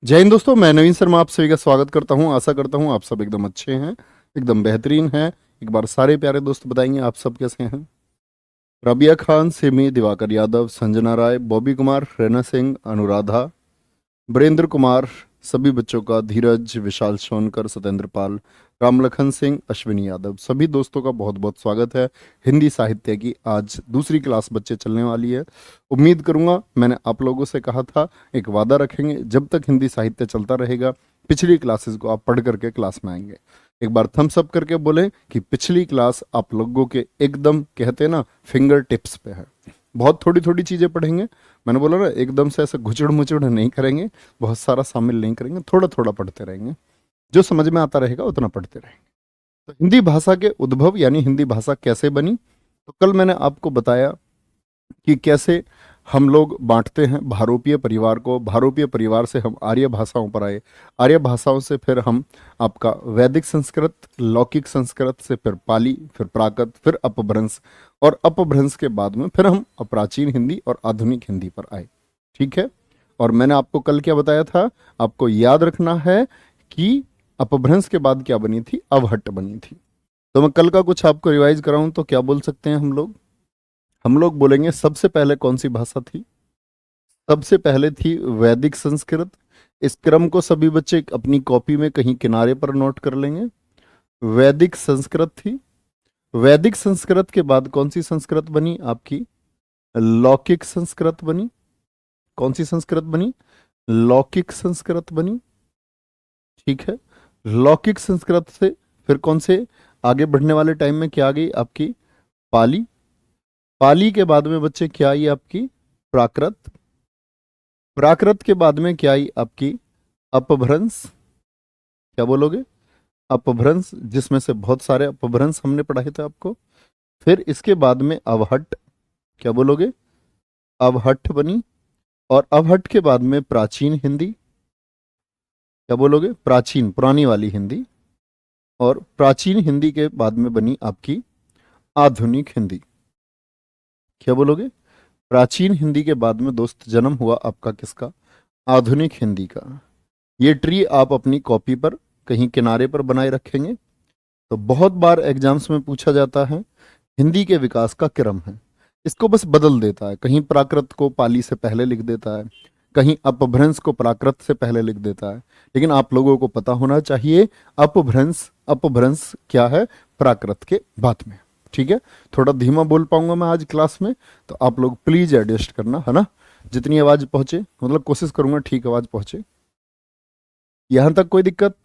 जय हिंद दोस्तों, मैं नवीन शर्मा आप सभी का स्वागत करता हूं। आशा करता हूं आप सब एकदम अच्छे हैं, एकदम बेहतरीन हैं। एक बार सारे प्यारे दोस्त बताएंगे आप सब कैसे हैं। रबिया खान, सिमी, दिवाकर यादव, संजना राय, बॉबी कुमार, रैना सिंह, अनुराधा, बरेंद्र कुमार, सभी बच्चों का, धीरज, विशाल सोनकर, सत्येंद्र पाल, रामलखन सिंह, अश्विनी यादव, सभी दोस्तों का बहुत बहुत स्वागत है। हिंदी साहित्य की आज दूसरी क्लास बच्चे चलने वाली है। उम्मीद करूंगा, मैंने आप लोगों से कहा था एक वादा रखेंगे, जब तक हिंदी साहित्य चलता रहेगा पिछली क्लासेस को आप पढ़ करके क्लास में आएंगे। एक बार थम्स अप करके बोले कि पिछली क्लास आप लोगों के एकदम कहते हैं ना फिंगर टिप्स पे है। बहुत थोड़ी थोड़ी चीजें पढ़ेंगे। मैंने बोला ना एकदम से ऐसे घुचड़ मुचड़ नहीं करेंगे, बहुत सारा शामिल नहीं करेंगे, थोड़ा थोड़ा पढ़ते रहेंगे। जो समझ में आता रहेगा उतना पढ़ते रहेंगे। तो हिंदी भाषा के उद्भव यानी हिंदी भाषा कैसे बनी, तो कल मैंने आपको बताया कि कैसे हम लोग बांटते हैं भारोपीय परिवार को। भारोपीय परिवार से हम आर्य भाषाओं पर आए, आर्य भाषाओं से फिर हम आपका वैदिक संस्कृत, लौकिक संस्कृत से फिर पाली, फिर प्राकृत, फिर अपभ्रंश, और अपभ्रंश के बाद में फिर हम प्राचीन हिंदी और आधुनिक हिंदी पर आए। ठीक है। और मैंने आपको कल क्या बताया था, आपको याद रखना है कि अपभ्रंश के बाद क्या बनी थी, अवहट्ट बनी थी। तो मैं कल का कुछ आपको रिवाइज कराऊं तो क्या बोल सकते हैं हम लोग बोलेंगे सबसे पहले कौन सी भाषा थी। सबसे पहले थी वैदिक संस्कृत। इस क्रम को सभी बच्चे अपनी कॉपी में कहीं किनारे पर नोट कर लेंगे। वैदिक संस्कृत थी। वैदिक संस्कृत के बाद कौन सी संस्कृत बनी आपकी, लौकिक संस्कृत बनी। कौन सी संस्कृत बनी, लौकिक संस्कृत बनी। ठीक है। लौकिक संस्कृत से फिर कौन से आगे बढ़ने वाले टाइम में क्या आ गई आपकी, पाली। पाली के बाद में बच्चे क्या आई आपकी, प्राकृत। प्राकृत के बाद में क्या आई आपकी, अपभ्रंश। क्या बोलोगे, अपभ्रंश, जिसमें से बहुत सारे अपभ्रंश हमने पढ़ाए थे आपको। फिर इसके बाद में अवहट्ट। क्या बोलोगे, अवहट्ट बनी। और अवहट्ट के बाद में प्राचीन हिंदी। क्या बोलोगे, प्राचीन, पुरानी वाली हिंदी। और प्राचीन हिंदी के बाद में बनी आपकी आधुनिक हिंदी। क्या बोलोगे, प्राचीन हिंदी के बाद में दोस्त जन्म हुआ आपका किसका, आधुनिक हिंदी का। ये ट्री आप अपनी कॉपी पर कहीं किनारे पर बनाए रखेंगे। तो बहुत बार एग्जाम्स में पूछा जाता है हिंदी के विकास का क्रम है, इसको बस बदल देता है। कहीं प्राकृत को पाली से पहले लिख देता है, कहीं अपभ्रंश को प्राकृत से पहले लिख देता है। लेकिन आप लोगों को पता होना चाहिए अपभ्रंश, अपभ्रंश क्या है, प्राकृत के बाद में। ठीक है। थोड़ा धीमा बोल पाऊंगा मैं आज क्लास में, तो आप लोग प्लीज एडजस्ट करना, है ना। जितनी आवाज पहुंचे, मतलब कोशिश करूंगा ठीक आवाज पहुंचे। यहां तक कोई दिक्कत।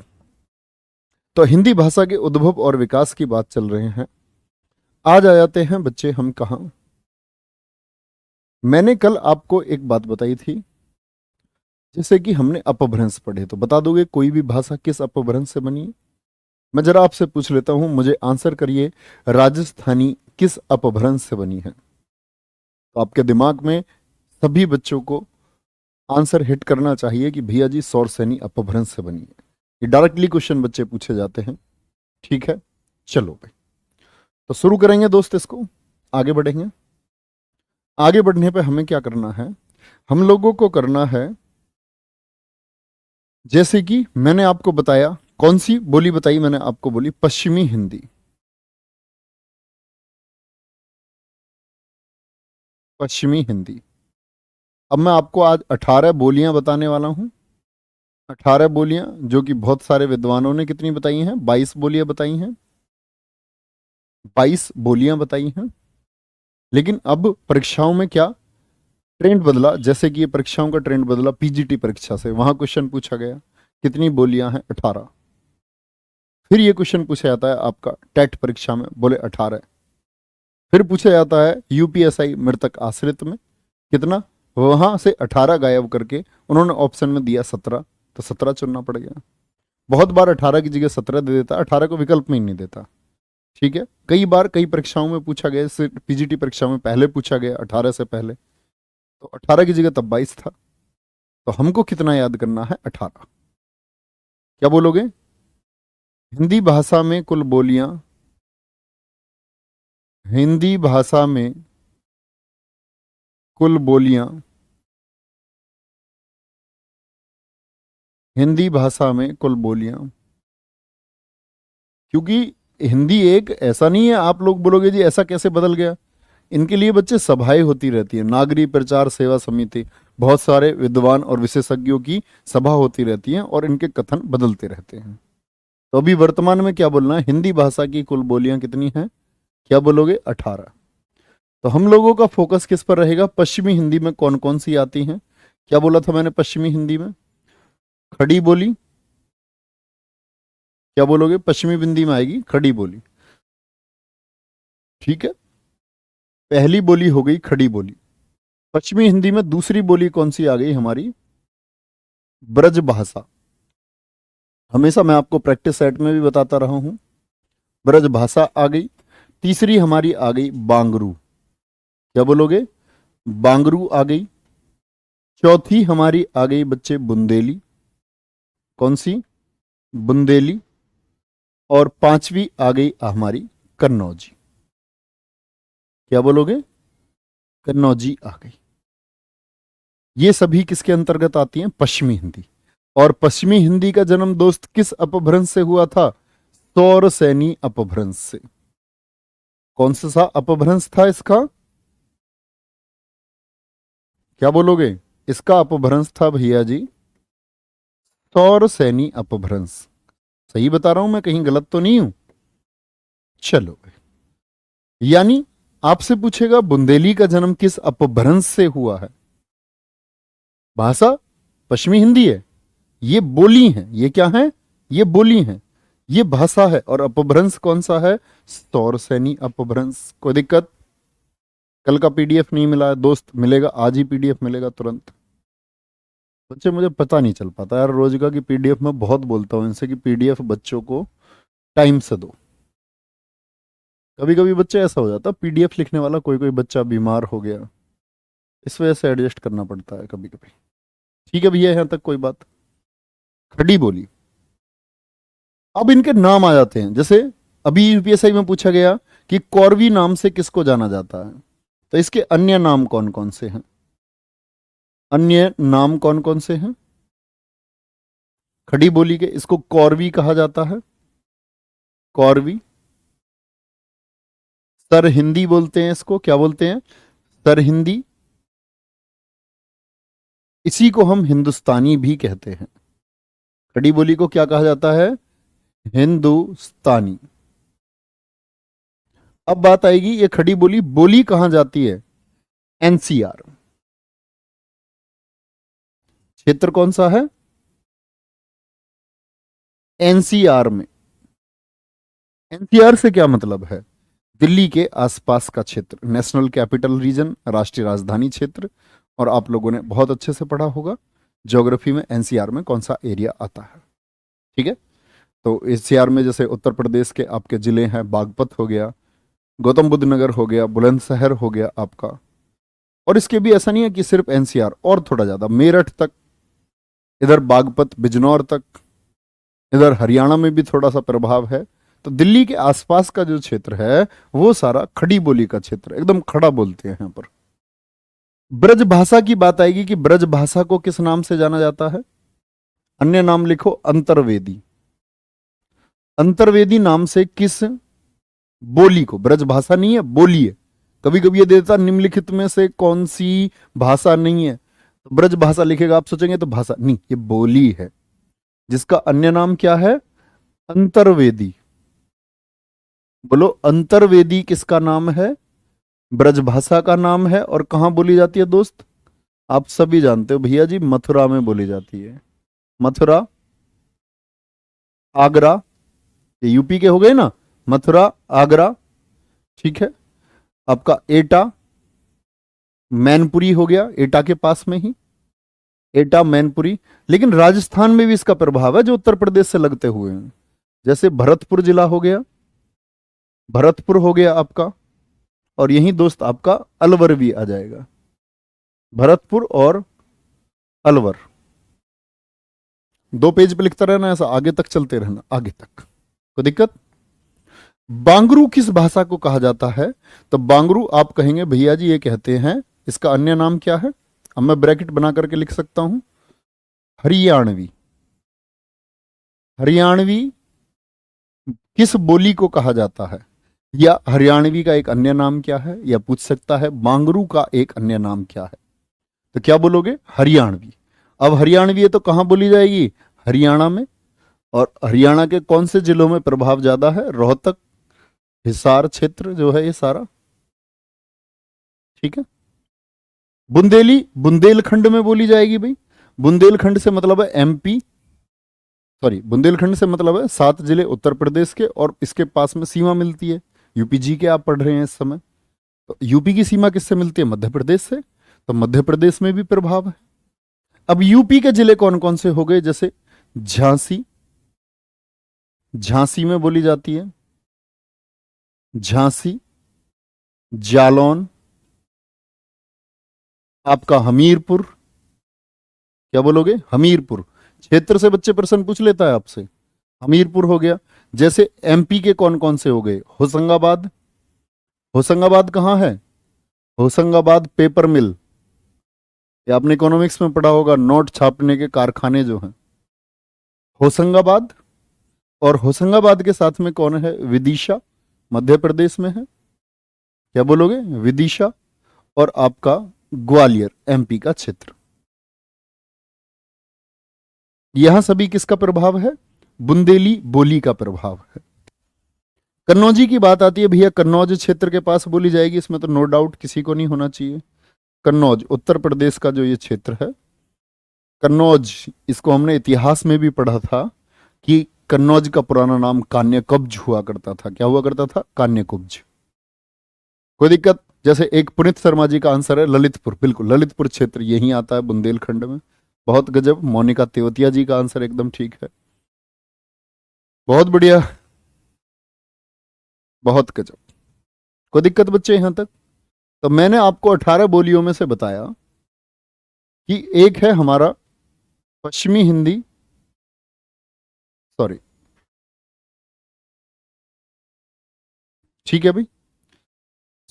तो हिंदी भाषा के उद्भव और विकास की बात चल रहे हैं। आज आ जाते हैं बच्चे हम कहाँ। मैंने कल आपको एक बात बताई थी, जैसे कि हमने अपभ्रंश पढ़े, तो बता दोगे कोई भी भाषा किस अपभ्रंश से बनी है। मैं जरा आपसे पूछ लेता हूं, मुझे आंसर करिए, राजस्थानी किस अपभ्रंश से बनी है। तो आपके दिमाग में सभी बच्चों को आंसर हिट करना चाहिए कि भैया जी सौरसेनी अपभ्रंश से बनी है। ये डायरेक्टली क्वेश्चन बच्चे पूछे जाते हैं। ठीक है। चलो भाई, तो शुरू करेंगे दोस्त इसको, आगे बढ़ेंगे। आगे बढ़ने पे हमें क्या करना है, हम लोगों को करना है, जैसे कि मैंने आपको बताया, कौन सी बोली बताई मैंने आपको, बोली पश्चिमी हिंदी। पश्चिमी हिंदी। अब मैं आपको आज 18 बोलियां बताने वाला हूं। 18 बोलियां जो कि बहुत सारे विद्वानों ने कितनी बताई हैं, 22 बोलियां बताई हैं। 22 बोलियां बताई हैं। लेकिन अब परीक्षाओं में क्या ट्रेंड बदला, जैसे कि ये परीक्षाओं का ट्रेंड बदला पीजीटी परीक्षा से, वहां क्वेश्चन पूछा गया कितनी बोलियां हैं, 18। फिर ये क्वेश्चन पूछा जाता है आपका टेट परीक्षा में, बोले 18। फिर पूछा जाता है यूपीएसआई मृतक आश्रित में कितना, वहां से 18 गायब करके उन्होंने ऑप्शन में दिया 17, तो 17 चुनना पड़ गया। बहुत बार 18 की जगह 17 दे देता, 18 को विकल्प में ही नहीं देता। ठीक है। कई बार कई परीक्षाओं में पूछा गया, जैसे पीजीटी परीक्षा में पहले पूछा गया 18 से पहले, तो 18 की जगह तब 22 था। तो हमको कितना याद करना है, 18। क्या बोलोगे, हिंदी भाषा में कुल बोलियां, हिंदी भाषा में कुल बोलियां हिंदी भाषा में कुल बोलियां, क्योंकि हिंदी एक ऐसा नहीं है आप लोग बोलोगे जी ऐसा कैसे बदल गया। इनके लिए बच्चे सभाएं होती रहती है, नागरिक प्रचार सेवा समिति, बहुत सारे विद्वान और विशेषज्ञों की सभा होती रहती है और इनके कथन बदलते रहते हैं। तो अभी वर्तमान में क्या बोलना है, हिंदी भाषा की कुल बोलियां कितनी हैं, क्या बोलोगे 18। तो हम लोगों का फोकस किस पर रहेगा, पश्चिमी हिंदी में कौन कौन सी आती हैं। क्या बोला था मैंने, पश्चिमी हिंदी में खड़ी बोली, क्या बोलोगे, पश्चिमी हिंदी में आएगी खड़ी बोली। ठीक है, पहली बोली हो गई खड़ी बोली। पश्चिमी हिंदी में दूसरी बोली कौन सी आ गई हमारी, ब्रज भाषा। हमेशा मैं आपको प्रैक्टिस सेट में भी बताता रहा हूं, ब्रज भाषा आ गई। तीसरी हमारी आ गई बांगरू, क्या बोलोगे, बांगरू आ गई। चौथी हमारी आ गई बच्चे बुंदेली, कौन सी, बुंदेली। और पांचवी आ गई हमारी कन्नौजी, क्या बोलोगे, कन्नौजी आ गई। ये सभी किसके अंतर्गत आती हैं, पश्चिमी हिंदी। और पश्चिमी हिंदी का जन्म दोस्त किस अपभ्रंश से हुआ था, सौरसैनी अपभ्रंश से। कौन सा अपभ्रंश था इसका, क्या बोलोगे, इसका अपभ्रंश था भैया जी सौरसैनी अपभ्रंश। सही बता रहा हूं मैं, कहीं गलत तो नहीं हूं। चलो, यानी आपसे पूछेगा बुंदेली का जन्म किस अपभ्रंश से हुआ है। भाषा पश्चिमी हिंदी है, ये बोली है, ये क्या है, ये बोली है, ये भाषा है। और अपभ्रंश कौन सा है, सौरसैनी अपभ्रंश। कोई दिक्कत, कल का पीडीएफ नहीं मिला है दोस्त, मिलेगा आज ही, पीडीएफ मिलेगा तुरंत। बच्चे मुझे पता नहीं चल पाता यार रोज का कि पीडीएफ में बहुत बोलता हूं इनसे कि पीडीएफ बच्चों को टाइम से दो। कभी कभी बच्चे ऐसा हो जाता पीडीएफ लिखने वाला कोई कोई बच्चा बीमार हो गया, इस वजह से एडजस्ट करना पड़ता है कभी कभी। ठीक है भैया, यहां तक कोई बात। खड़ी बोली, अब इनके नाम आ जाते हैं। जैसे अभी यूपीएससी में पूछा गया कि कौरवी नाम से किसको जाना जाता है, तो इसके अन्य नाम कौन कौन से हैं, अन्य नाम कौन कौन से हैं खड़ी बोली के। इसको कौरवी कहा जाता है, कौरवी। सर हिंदी बोलते हैं इसको, क्या बोलते हैं, सर हिंदी। इसी को हम हिंदुस्तानी भी कहते हैं। खड़ी बोली को क्या कहा जाता है, हिंदुस्तानी। अब बात आएगी ये खड़ी बोली बोली कहां जाती है, एनसीआर। क्षेत्र कौन सा है, एनसीआर में। एनसीआर से क्या मतलब है, दिल्ली के आसपास का क्षेत्र, नेशनल कैपिटल रीजन, राष्ट्रीय राजधानी क्षेत्र। और आप लोगों ने बहुत अच्छे से पढ़ा होगा ज्योग्राफी में एनसीआर में कौन सा एरिया आता है। ठीक है, तो एनसीआर में जैसे उत्तर प्रदेश के आपके जिले हैं, बागपत हो गया, गौतम बुद्ध नगर हो गया, बुलंदशहर हो गया आपका। और इसके भी ऐसा नहीं है कि सिर्फ एनसीआर, और थोड़ा ज्यादा मेरठ तक, इधर बागपत बिजनौर तक, इधर हरियाणा में भी थोड़ा सा प्रभाव है। तो दिल्ली के आसपास का जो क्षेत्र है वो सारा खड़ी बोली का क्षेत्र, एकदम खड़ा बोलते हैं यहां पर। ब्रज भाषा की बात आएगी कि ब्रज भाषा को किस नाम से जाना जाता है, अन्य नाम लिखो, अंतर्वेदी। अंतर्वेदी नाम से किस बोली को, ब्रज भाषा नहीं है बोली है, कभी कभी ये देता निम्नलिखित में से कौन सी भाषा नहीं है, तो ब्रज भाषा लिखेगा, आप सोचेंगे तो भाषा नहीं, ये बोली है, जिसका अन्य नाम क्या है, अंतर्वेदी। बोलो, अंतर्वेदी किसका नाम है, ब्रजभाषा का नाम है। और कहां बोली जाती है दोस्त, आप सभी जानते हो भैया जी, मथुरा में बोली जाती है। मथुरा, आगरा, ये यूपी के हो गए ना, मथुरा, आगरा। ठीक है, आपका एटा, मैनपुरी हो गया, एटा के पास में ही, एटा मैनपुरी। लेकिन राजस्थान में भी इसका प्रभाव है जो उत्तर प्रदेश से लगते हुए हैं। जैसे भरतपुर जिला हो गया, भरतपुर हो गया आपका, और यही दोस्त आपका अलवर भी आ जाएगा, भरतपुर और अलवर। 2 पेज पे लिखता रहना, ऐसा आगे तक चलते रहना, आगे तक, कोई दिक्कत। बांगरू किस भाषा को कहा जाता है, तो बांगरू आप कहेंगे भैया जी ये कहते हैं, इसका अन्य नाम क्या है, अब मैं ब्रैकेट बना करके लिख सकता हूं, हरियाणवी। हरियाणवी किस बोली को कहा जाता है, या हरियाणवी का एक अन्य नाम क्या है, या पूछ सकता है बांगरू का एक अन्य नाम क्या है। तो क्या बोलोगे, हरियाणवी। अब हरियाणवी है तो कहां बोली जाएगी, हरियाणा में। और हरियाणा के कौन से जिलों में प्रभाव ज्यादा है, रोहतक, हिसार क्षेत्र जो है ये सारा, ठीक है। बुंदेली बुंदेलखंड में बोली जाएगी भाई। बुंदेलखंड से मतलब है एमपी, सॉरी बुंदेलखंड से मतलब है 7 जिले उत्तर प्रदेश के, और इसके पास में सीमा मिलती है। यूपी जी के आप पढ़ रहे हैं इस समय, तो यूपी की सीमा किससे मिलती है, मध्य प्रदेश से, तो मध्य प्रदेश में भी प्रभाव है। अब यूपी के जिले कौन कौन से हो गए, जैसे झांसी, झांसी में बोली जाती है, झांसी, जालौन, आपका हमीरपुर। क्या बोलोगे, हमीरपुर। क्षेत्र से बच्चे प्रश्न पूछ लेता है आपसे, हमीरपुर हो गया। जैसे एमपी के कौन कौन से हो गए, होशंगाबाद, होशंगाबाद कहाँ है, होशंगाबाद पेपर मिल, ये आपने इकोनॉमिक्स में पढ़ा होगा, नोट छापने के कारखाने जो हैं, होशंगाबाद। और होशंगाबाद के साथ में कौन है, विदिशा, मध्य प्रदेश में है। क्या बोलोगे, विदिशा। और आपका ग्वालियर एमपी का क्षेत्र। यहां सभी किसका प्रभाव है, बुंदेली बोली का प्रभाव है। कन्नौजी की बात आती है भैया, कन्नौज क्षेत्र के पास बोली जाएगी, इसमें तो नो डाउट किसी को नहीं होना चाहिए। कन्नौज उत्तर प्रदेश का जो ये क्षेत्र है, कन्नौज, इसको हमने इतिहास में भी पढ़ा था कि कन्नौज का पुराना नाम कान्यकुब्ज हुआ करता था। क्या हुआ करता था, कान्यकुब्ज। कोई दिक्कत, जैसे एक पुनीत शर्मा जी का आंसर है ललितपुर, बिल्कुल ललितपुर क्षेत्र यही आता है बुंदेलखंड में। बहुत गजब। मोनिका तेवतिया जी का आंसर एकदम ठीक है, बहुत बढ़िया, बहुत गजब। कोई दिक्कत बच्चे यहां तक। तो मैंने आपको 18 बोलियों में से बताया कि एक है हमारा पश्चिमी हिंदी, सॉरी, ठीक है भाई,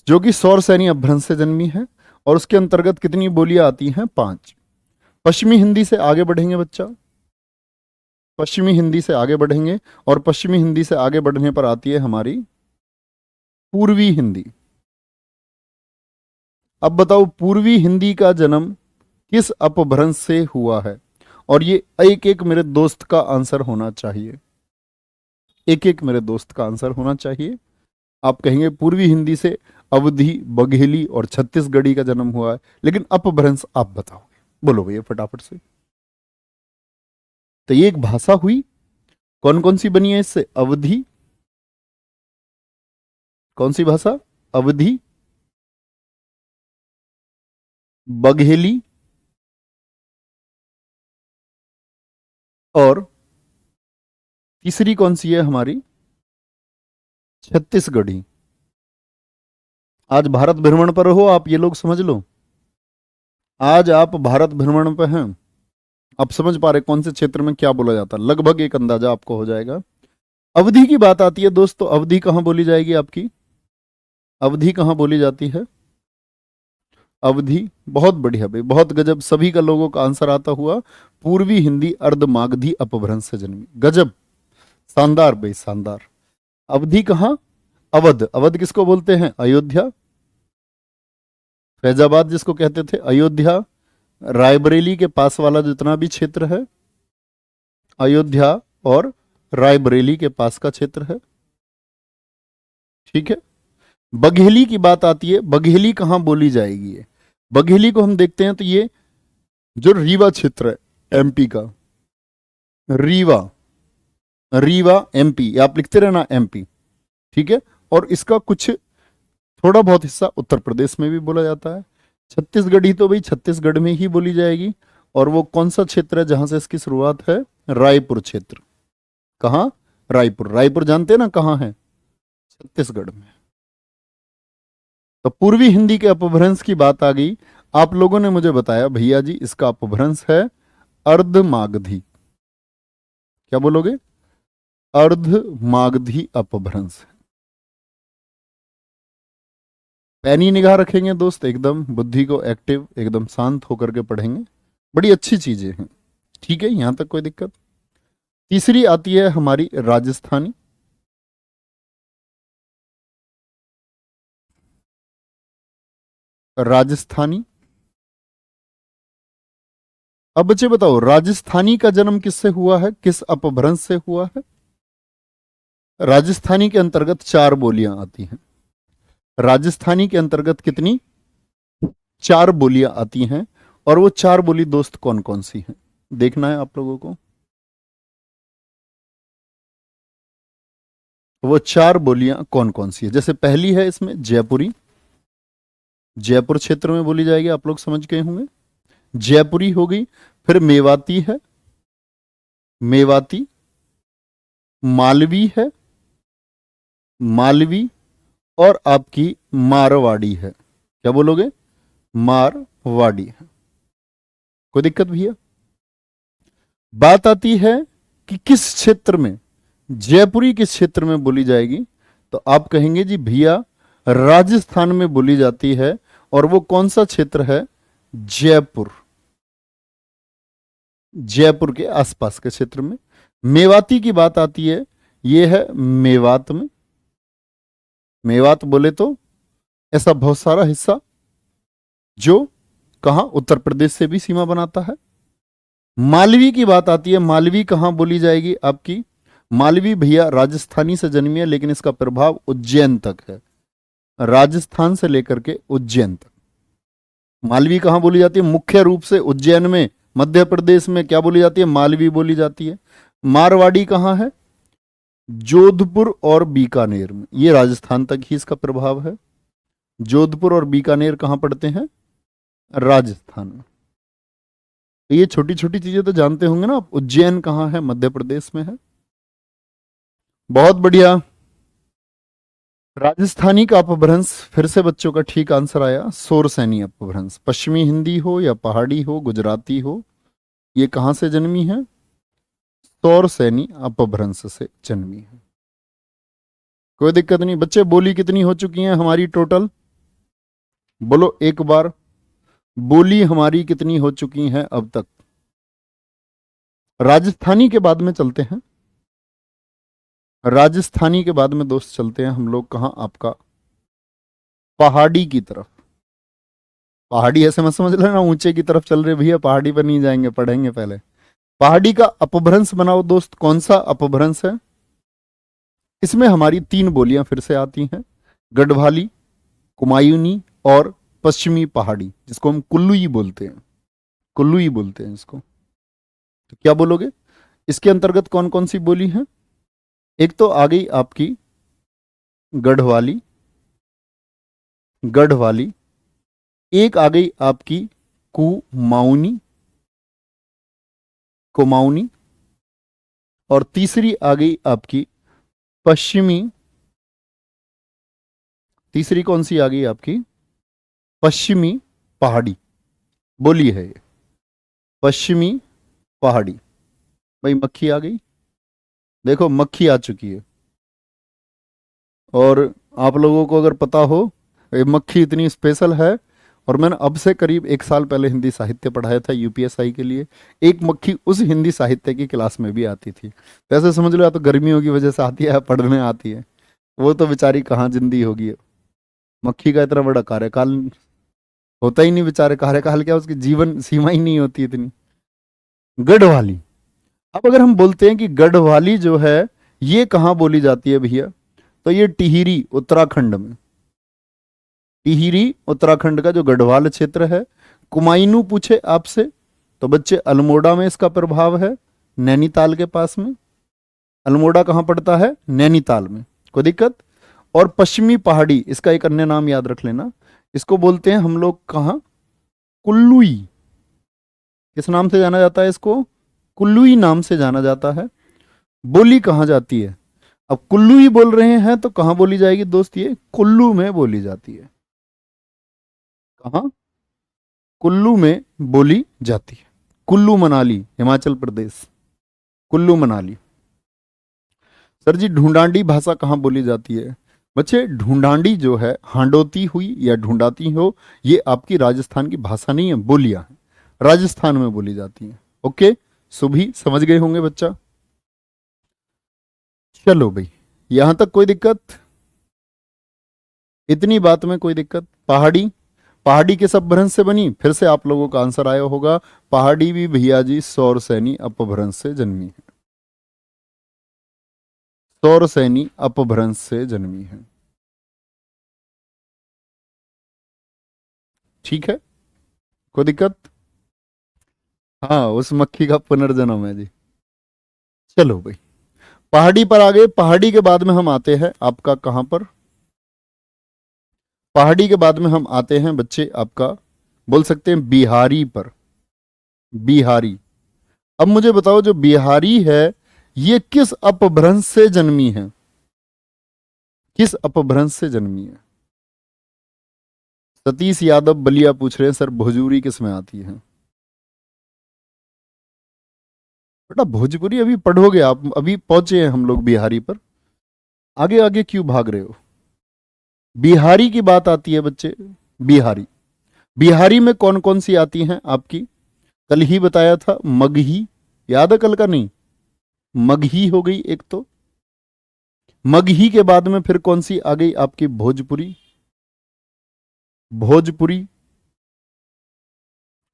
जो कि सौर सैनी अपभ्रंश से जन्मी है, और उसके अंतर्गत कितनी बोलियां आती हैं, 5। पश्चिमी हिंदी से आगे बढ़ेंगे बच्चा, पश्चिमी हिंदी से आगे बढ़ेंगे, और पश्चिमी हिंदी से आगे बढ़ने पर आती है हमारी पूर्वी हिंदी। अब बताओ पूर्वी हिंदी का जन्म किस अपभ्रंश से हुआ है, और ये एक एक मेरे दोस्त का आंसर होना चाहिए, एक एक मेरे दोस्त का आंसर होना चाहिए। आप कहेंगे पूर्वी हिंदी से अवधी, बघेली और छत्तीसगढ़ी का जन्म हुआ है, लेकिन अपभ्रंश आप बताओगे, बोलो भैया फटाफट से। तो ये एक भाषा हुई, कौन कौन सी बनी है इससे, अवधी, कौन सी भाषा, अवधी, बघेली और तीसरी कौन सी है हमारी, छत्तीसगढ़ी। आज भारत भ्रमण पर हो आप, ये लोग समझ लो, आज आप भारत भ्रमण पर हैं, आप समझ पा रहे कौन से क्षेत्र में क्या बोला जाता है, लगभग एक अंदाजा आपको हो जाएगा। अवधि की बात आती है दोस्तों, अवधि कहां बोली जाएगी आपकी, अवधि कहां बोली जाती है, अवधि। बहुत बढ़िया भाई, बहुत गजब, सभी का लोगों का आंसर आता हुआ पूर्वी हिंदी अर्धमागधी अपभ्रंश से जन्मी, गजब, शानदार भाई शानदार। अवधि कहां, अवध, अवध किसको बोलते हैं, अयोध्या, फैजाबाद जिसको कहते थे, अयोध्या, रायबरेली के पास वाला जितना भी क्षेत्र है, अयोध्या और रायबरेली के पास का क्षेत्र है, ठीक है। बघेली की बात आती है, बघेली कहां बोली जाएगी, ये बघेली को हम देखते हैं तो ये जो रीवा क्षेत्र है एमपी का, रीवा, रीवा एमपी, आप लिखते रहना एमपी, ठीक है। और इसका कुछ थोड़ा बहुत हिस्सा उत्तर प्रदेश में भी बोला जाता है। छत्तीसगढ़ी तो भाई छत्तीसगढ़ में ही बोली जाएगी, और वो कौन सा क्षेत्र है जहां से इसकी शुरुआत है, रायपुर क्षेत्र। कहां, रायपुर, रायपुर जानते हैं ना कहां है, छत्तीसगढ़ में। तो पूर्वी हिंदी के अपभ्रंश की बात आ गई, आप लोगों ने मुझे बताया भैया जी इसका अपभ्रंश है अर्धमागधी। क्या बोलोगे, अर्धमागधी अपभ्रंश। पैनी निगाह रखेंगे दोस्त, एकदम बुद्धि को एक्टिव, एकदम शांत होकर के पढ़ेंगे, बड़ी अच्छी चीजें हैं, ठीक है। यहां तक कोई दिक्कत। तीसरी आती है हमारी राजस्थानी, राजस्थानी। अब बच्चे बताओ, राजस्थानी का जन्म किससे हुआ है, किस अपभ्रंश से हुआ है? राजस्थानी के अंतर्गत 4 बोलियां आती हैं। राजस्थानी के अंतर्गत कितनी? 4 बोलियां आती हैं। और वो 4 बोली दोस्त कौन कौन सी हैं, देखना है आप लोगों को। वो 4 बोलियां कौन कौन सी है? जैसे पहली है इसमें जयपुरी, जयपुर क्षेत्र में बोली जाएगी, आप लोग समझ गए होंगे। जयपुरी हो गई। फिर मेवाती है, मेवाती। मालवी है, मालवी। और आपकी मारवाड़ी है। क्या बोलोगे? मारवाड़ी है। कोई दिक्कत भैया? बात आती है कि किस क्षेत्र में, जयपुरी किस क्षेत्र में बोली जाएगी, तो आप कहेंगे जी भैया राजस्थान में बोली जाती है। और वो कौन सा क्षेत्र है? जयपुर, जयपुर के आसपास के क्षेत्र में। मेवाती की बात आती है, ये है मेवात में। मेवात बोले तो ऐसा बहुत सारा हिस्सा जो कहां, उत्तर प्रदेश से भी सीमा बनाता है। मालवी की बात आती है, मालवी कहां बोली जाएगी आपकी? मालवी भैया राजस्थानी से जन्मी है, लेकिन इसका प्रभाव उज्जैन तक है, राजस्थान से लेकर के उज्जैन तक। मालवी कहां बोली जाती है? मुख्य रूप से उज्जैन में, मध्य प्रदेश में क्या बोली जाती है? मालवी बोली जाती है। मारवाड़ी कहां है? जोधपुर और बीकानेर में। ये राजस्थान तक ही इसका प्रभाव है। जोधपुर और बीकानेर कहां पड़ते हैं? राजस्थान में। ये छोटी छोटी चीजें तो जानते होंगे ना आप। उज्जैन कहां है? मध्य प्रदेश में है। बहुत बढ़िया। राजस्थानी का अपभ्रंश, फिर से बच्चों का ठीक आंसर आया, सोरसैनी अपभ्रंश। पश्चिमी हिंदी हो या पहाड़ी हो, गुजराती हो, ये कहां से जन्मी है? सोरसैनी अपभ्रंश से जन्मी है। कोई दिक्कत नहीं बच्चे। बोली कितनी हो चुकी हैं हमारी टोटल? बोलो एक बार, बोली हमारी कितनी हो चुकी हैं अब तक? राजस्थानी के बाद में चलते हैं, राजस्थानी के बाद में दोस्त चलते हैं हम लोग कहां? आपका पहाड़ी की तरफ। पहाड़ी ऐसे मत समझ लेना ऊंचे की तरफ चल रहे भैया, पहाड़ी पर नहीं जाएंगे, पढ़ेंगे पहले। पहाड़ी का अपभ्रंश बनाओ दोस्त, कौन सा अपभ्रंश है? इसमें हमारी 3 बोलियां फिर से आती हैं, गढ़वाली, कुमायूनी और पश्चिमी पहाड़ी, जिसको हम कुल्लुई बोलते हैं। कुल्लुई बोलते हैं इसको। तो क्या बोलोगे? इसके अंतर्गत कौन कौन सी बोली है? एक तो आ गई आपकी गढ़वाली, गढ़वाली। एक आ गई आपकी कुमाऊनी, कुमाऊनी। और तीसरी आ गई आपकी पश्चिमी। तीसरी कौन सी आ गई आपकी? पश्चिमी पहाड़ी बोली है ये, पश्चिमी पहाड़ी। भाई मक्खी आ गई, देखो मक्खी आ चुकी है। और आप लोगों को अगर पता हो ये मक्खी इतनी स्पेशल है, और मैंने अब से करीब 1 साल पहले हिंदी साहित्य पढ़ाया था यूपीएसआई के लिए। एक मक्खी उस हिंदी साहित्य की क्लास में भी आती थी। तो ऐसे समझ लो, या तो गर्मियों की वजह से आती है या पढ़ने आती है। वो तो बेचारी कहाँ जिंदी होगी। मक्खी का इतना बड़ा कार्यकाल होता ही नहीं, बेचारे कार्यकाल क्या, उसकी जीवन सीमा ही नहीं होती इतनी। गढ़वाली। अब अगर हम बोलते हैं कि गढ़वाली जो है ये कहाँ बोली जाती है भैया, तो ये टिहरी उत्तराखंड में। टिहरी उत्तराखंड का जो गढ़वाल क्षेत्र है। कुमायूनी पूछे आपसे तो बच्चे अल्मोड़ा में इसका प्रभाव है, नैनीताल के पास में। अल्मोड़ा कहाँ पड़ता है? नैनीताल में। कोई दिक्कत? और पश्चिमी पहाड़ी, इसका एक अन्य नाम याद रख लेना, इसको बोलते हैं हम लोग कहाँ? कुल्लुई। किस नाम से जाना जाता है इसको? कुल्लुई नाम से जाना जाता है। बोली कहाँ जाती है? अब कुल्लुई बोल रहे हैं तो कहाँ बोली जाएगी दोस्त? ये कुल्लू में बोली जाती है। कहाँ? कुल्लू में बोली जाती है। कुल्लू मनाली, हिमाचल प्रदेश, कुल्लू मनाली। सर जी ढूंढांडी भाषा कहाँ बोली जाती है? बच्चे ढूंढांडी जो है, हांडोती हुई या ढूंढाती हो, ये आपकी राजस्थान की भाषा नहीं है, बोलियां हैं, राजस्थान में बोली जाती हैं। ओके, सभी समझ गए होंगे बच्चा। चलो भाई, यहां तक कोई दिक्कत? इतनी बात में कोई दिक्कत? पहाड़ी, पहाड़ी किस अपभ्रंश से बनी? फिर से आप लोगों का आंसर आया होगा, पहाड़ी भी भैया जी सौरसैनी अपभ्रंश से जन्मी है। सौरसैनी अपभ्रंश से जन्मी है। ठीक है, कोई दिक्कत? हाँ, उस मक्खी का पुनर्जन्म है जी। चलो भाई, पहाड़ी पर आ गए। पहाड़ी के बाद में हम आते हैं आपका कहां पर? पहाड़ी के बाद में हम आते हैं बच्चे आपका, बोल सकते हैं बिहारी पर। बिहारी। अब मुझे बताओ, जो बिहारी है ये किस अपभ्रंश से जन्मी है? किस अपभ्रंश से जन्मी है? सतीश यादव बलिया पूछ रहे हैं सर, भोजपुरी किस में आती है? बेटा भोजपुरी अभी पढ़ोगे आप, अभी पहुंचे हैं हम लोग बिहारी पर, आगे आगे क्यों भाग रहे हो? बिहारी की बात आती है बच्चे, बिहारी। बिहारी में कौन कौन सी आती हैं आपकी? कल ही बताया था, मगही, याद है कल का? नहीं, मगही हो गई एक तो। मगही के बाद में फिर कौन सी आ गई आपकी? भोजपुरी। भोजपुरी।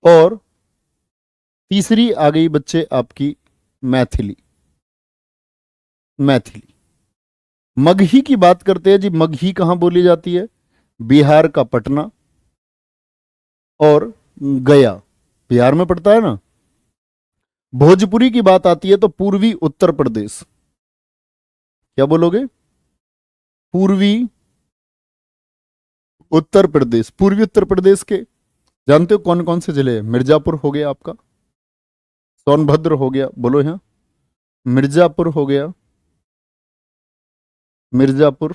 और तीसरी आ गई बच्चे आपकी मैथिली। मैथिली। मगही की बात करते हैं जी, मगही कहां बोली जाती है? बिहार का पटना और गया, बिहार में पड़ता है ना। भोजपुरी की बात आती है तो पूर्वी उत्तर प्रदेश। क्या बोलोगे? पूर्वी उत्तर प्रदेश। पूर्वी उत्तर प्रदेश के जानते हो कौन कौन से जिले हैं? मिर्जापुर हो गया आपका, सोनभद्र हो गया, बोलो यहाँ, मिर्जापुर हो गया, मिर्जापुर,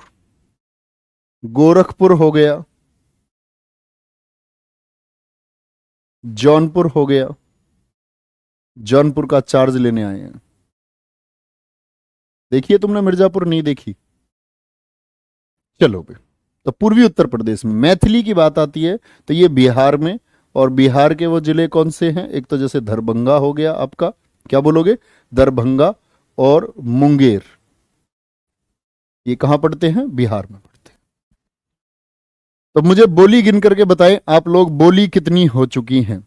गोरखपुर हो गया, जौनपुर हो गया। जौनपुर का चार्ज लेने आए हैं। देखिए, तुमने मिर्जापुर नहीं देखी? चलो बे, तो पूर्वी उत्तर प्रदेश में मैथिली की बात आती है तो ये बिहार में। और बिहार के वो जिले कौन से हैं? एक तो जैसे दरभंगा हो गया आपका, क्या बोलोगे? दरभंगा और मुंगेर, ये कहां पड़ते हैं? बिहार में पड़ते हैं। तो मुझे बोली गिन करके बताएं आप लोग, बोली कितनी हो चुकी हैं?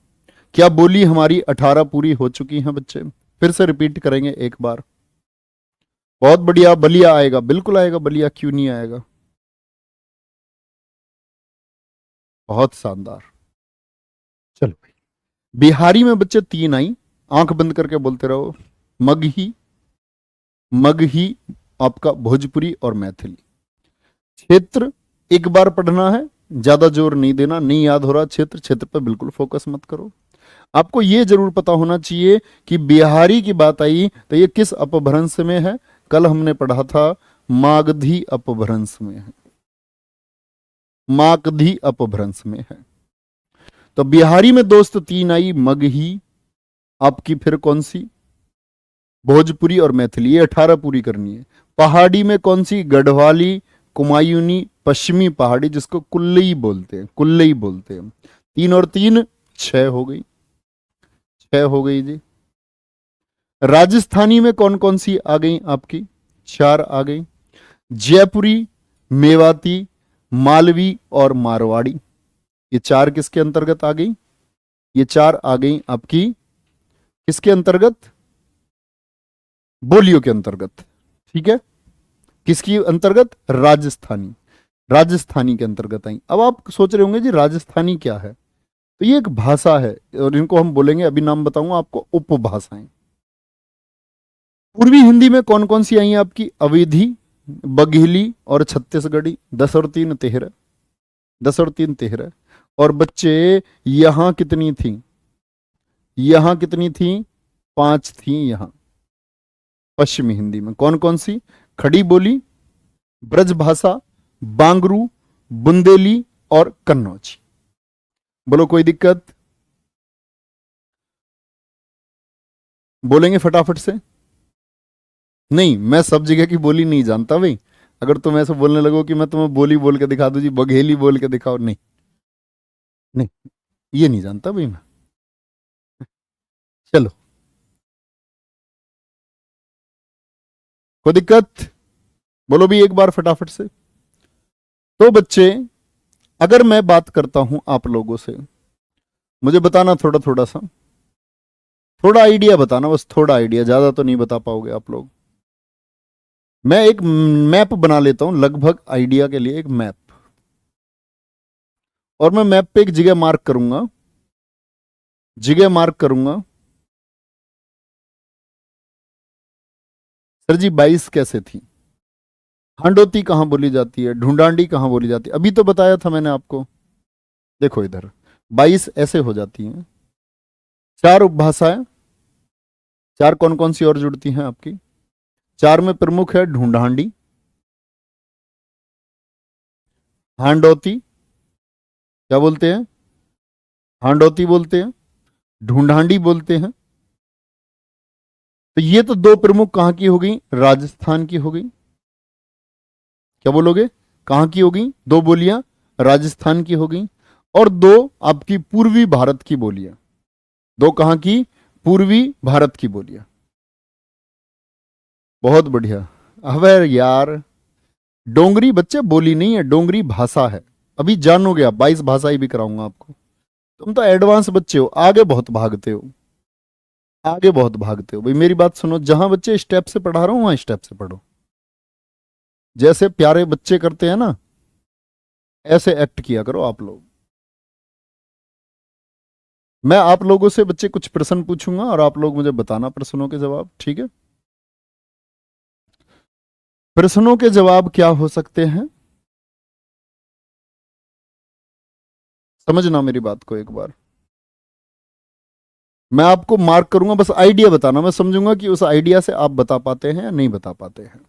क्या बोली हमारी 18 पूरी हो चुकी हैं बच्चे? फिर से रिपीट करेंगे एक बार। बहुत बढ़िया, बलिया आएगा, बिल्कुल आएगा बलिया, क्यों नहीं आएगा? बहुत शानदार। चलो भाई, बिहारी में बच्चे 3 आई, आंख बंद करके बोलते रहो। मगही, मगही आपका, भोजपुरी और मैथिली। क्षेत्र एक बार पढ़ना है, ज्यादा जोर नहीं देना, नहीं याद हो रहा क्षेत्र, क्षेत्र पर बिल्कुल फोकस मत करो। आपको यह जरूर पता होना चाहिए कि बिहारी की बात आई तो ये किस अपभ्रंश में है? कल हमने पढ़ा था, मागधी अपभ्रंश में है। मागधी अपभ्रंश में है। तो बिहारी में दोस्त 3 आई, मगही आपकी, फिर कौन सी? भोजपुरी और मैथिली, ये 18 पूरी करनी है। पहाड़ी में कौन सी? गढ़वाली, कुमायूनी, पश्चिमी पहाड़ी, जिसको कुल्लई बोलते हैं, कुल्लई बोलते हैं। 3 और 3 6 हो गई, 6 हो गई जी। राजस्थानी में कौन कौन सी आ गई आपकी? 4 आ गई। जयपुरी, मेवाती, मालवी और मारवाड़ी, ये 4 किसके अंतर्गत आ गई? ये 4 आ गई आपकी किसके अंतर्गत? बोलियों के अंतर्गत। ठीक है, किसकी अंतर्गत? राजस्थानी। राजस्थानी के अंतर्गत आई। अब आप सोच रहे होंगे जी राजस्थानी क्या है? तो ये एक भाषा है और इनको हम बोलेंगे, अभी नाम बताऊंगा आपको, उपभाषाएं। पूर्वी हिंदी में कौन कौन सी आई हैं आपकी? अवधी, बघेली और छत्तीसगढ़ी। 10 और 3 13, 10 और 3 13। और बच्चे यहां कितनी थी? यहां कितनी थी? 5 थी यहां। पश्चिमी हिंदी में कौन कौन सी? खड़ी बोली, ब्रजभाषा, बांगरू, बुंदेली और कन्नौजी। बोलो कोई दिक्कत? बोलेंगे फटाफट से? नहीं, मैं सब जगह की बोली नहीं जानता भाई। अगर तुम ऐसे बोलने लगो कि मैं तुम्हें बोली बोल के दिखा दूं जी, बघेली बोल के दिखाओ, नहीं, नहीं, ये नहीं जानता भाई मैं। चलो, कोई दिक्कत? बोलो भी एक बार फटाफट से। तो बच्चे, अगर मैं बात करता हूं आप लोगों से, मुझे बताना थोड़ा थोड़ा सा, थोड़ा आइडिया बताना, बस थोड़ा आइडिया, ज्यादा तो नहीं बता पाओगे आप लोग। मैं एक मैप बना लेता हूं लगभग आइडिया के लिए, एक मैप, और मैं मैप पे एक जगह मार्क करूंगा, जगह मार्क करूंगा। सर जी 22 कैसे थी? हांडोती कहां बोली जाती है? ढूंढांडी कहां बोली जाती है? अभी तो बताया था मैंने आपको। देखो इधर 22 ऐसे हो जाती हैं। चार उपभाषाएं, चार कौन कौन सी और जुड़ती हैं आपकी? चार में प्रमुख है ढूंढांडी, हांडोती, क्या बोलते हैं? हांडोती बोलते हैं, ढूंढांडी बोलते हैं। तो ये तो दो प्रमुख कहां की हो गई? राजस्थान की हो गई। क्या बोलोगे? कहां की हो गई? दो बोलियां राजस्थान की हो गई, और दो आपकी पूर्वी भारत की बोलियां। दो कहां की? पूर्वी भारत की बोलियां। बहुत बढ़िया। अब यार, डोंगरी बच्चे बोली नहीं है, डोंगरी भाषा है। अभी जानोगे आप, 22 भाषाएं भी कराऊंगा आपको। तुम तो एडवांस बच्चे हो, आगे बहुत भागते हो, आगे बहुत भागते हो भाई। मेरी बात सुनो, जहां बच्चे स्टेप से पढ़ा रहा हूं वहां स्टेप से पढ़ो। जैसे प्यारे बच्चे करते हैं ना, ऐसे एक्ट किया करो आप लोग। मैं आप लोगों से बच्चे कुछ प्रश्न पूछूंगा और आप लोग मुझे बताना प्रश्नों के जवाब, ठीक है? प्रश्नों के जवाब क्या हो सकते हैं? समझना मेरी बात को एक बार। मैं आपको मार्क करूंगा, बस आइडिया बताना, मैं समझूंगा कि उस आइडिया से आप बता पाते हैं या नहीं बता पाते हैं।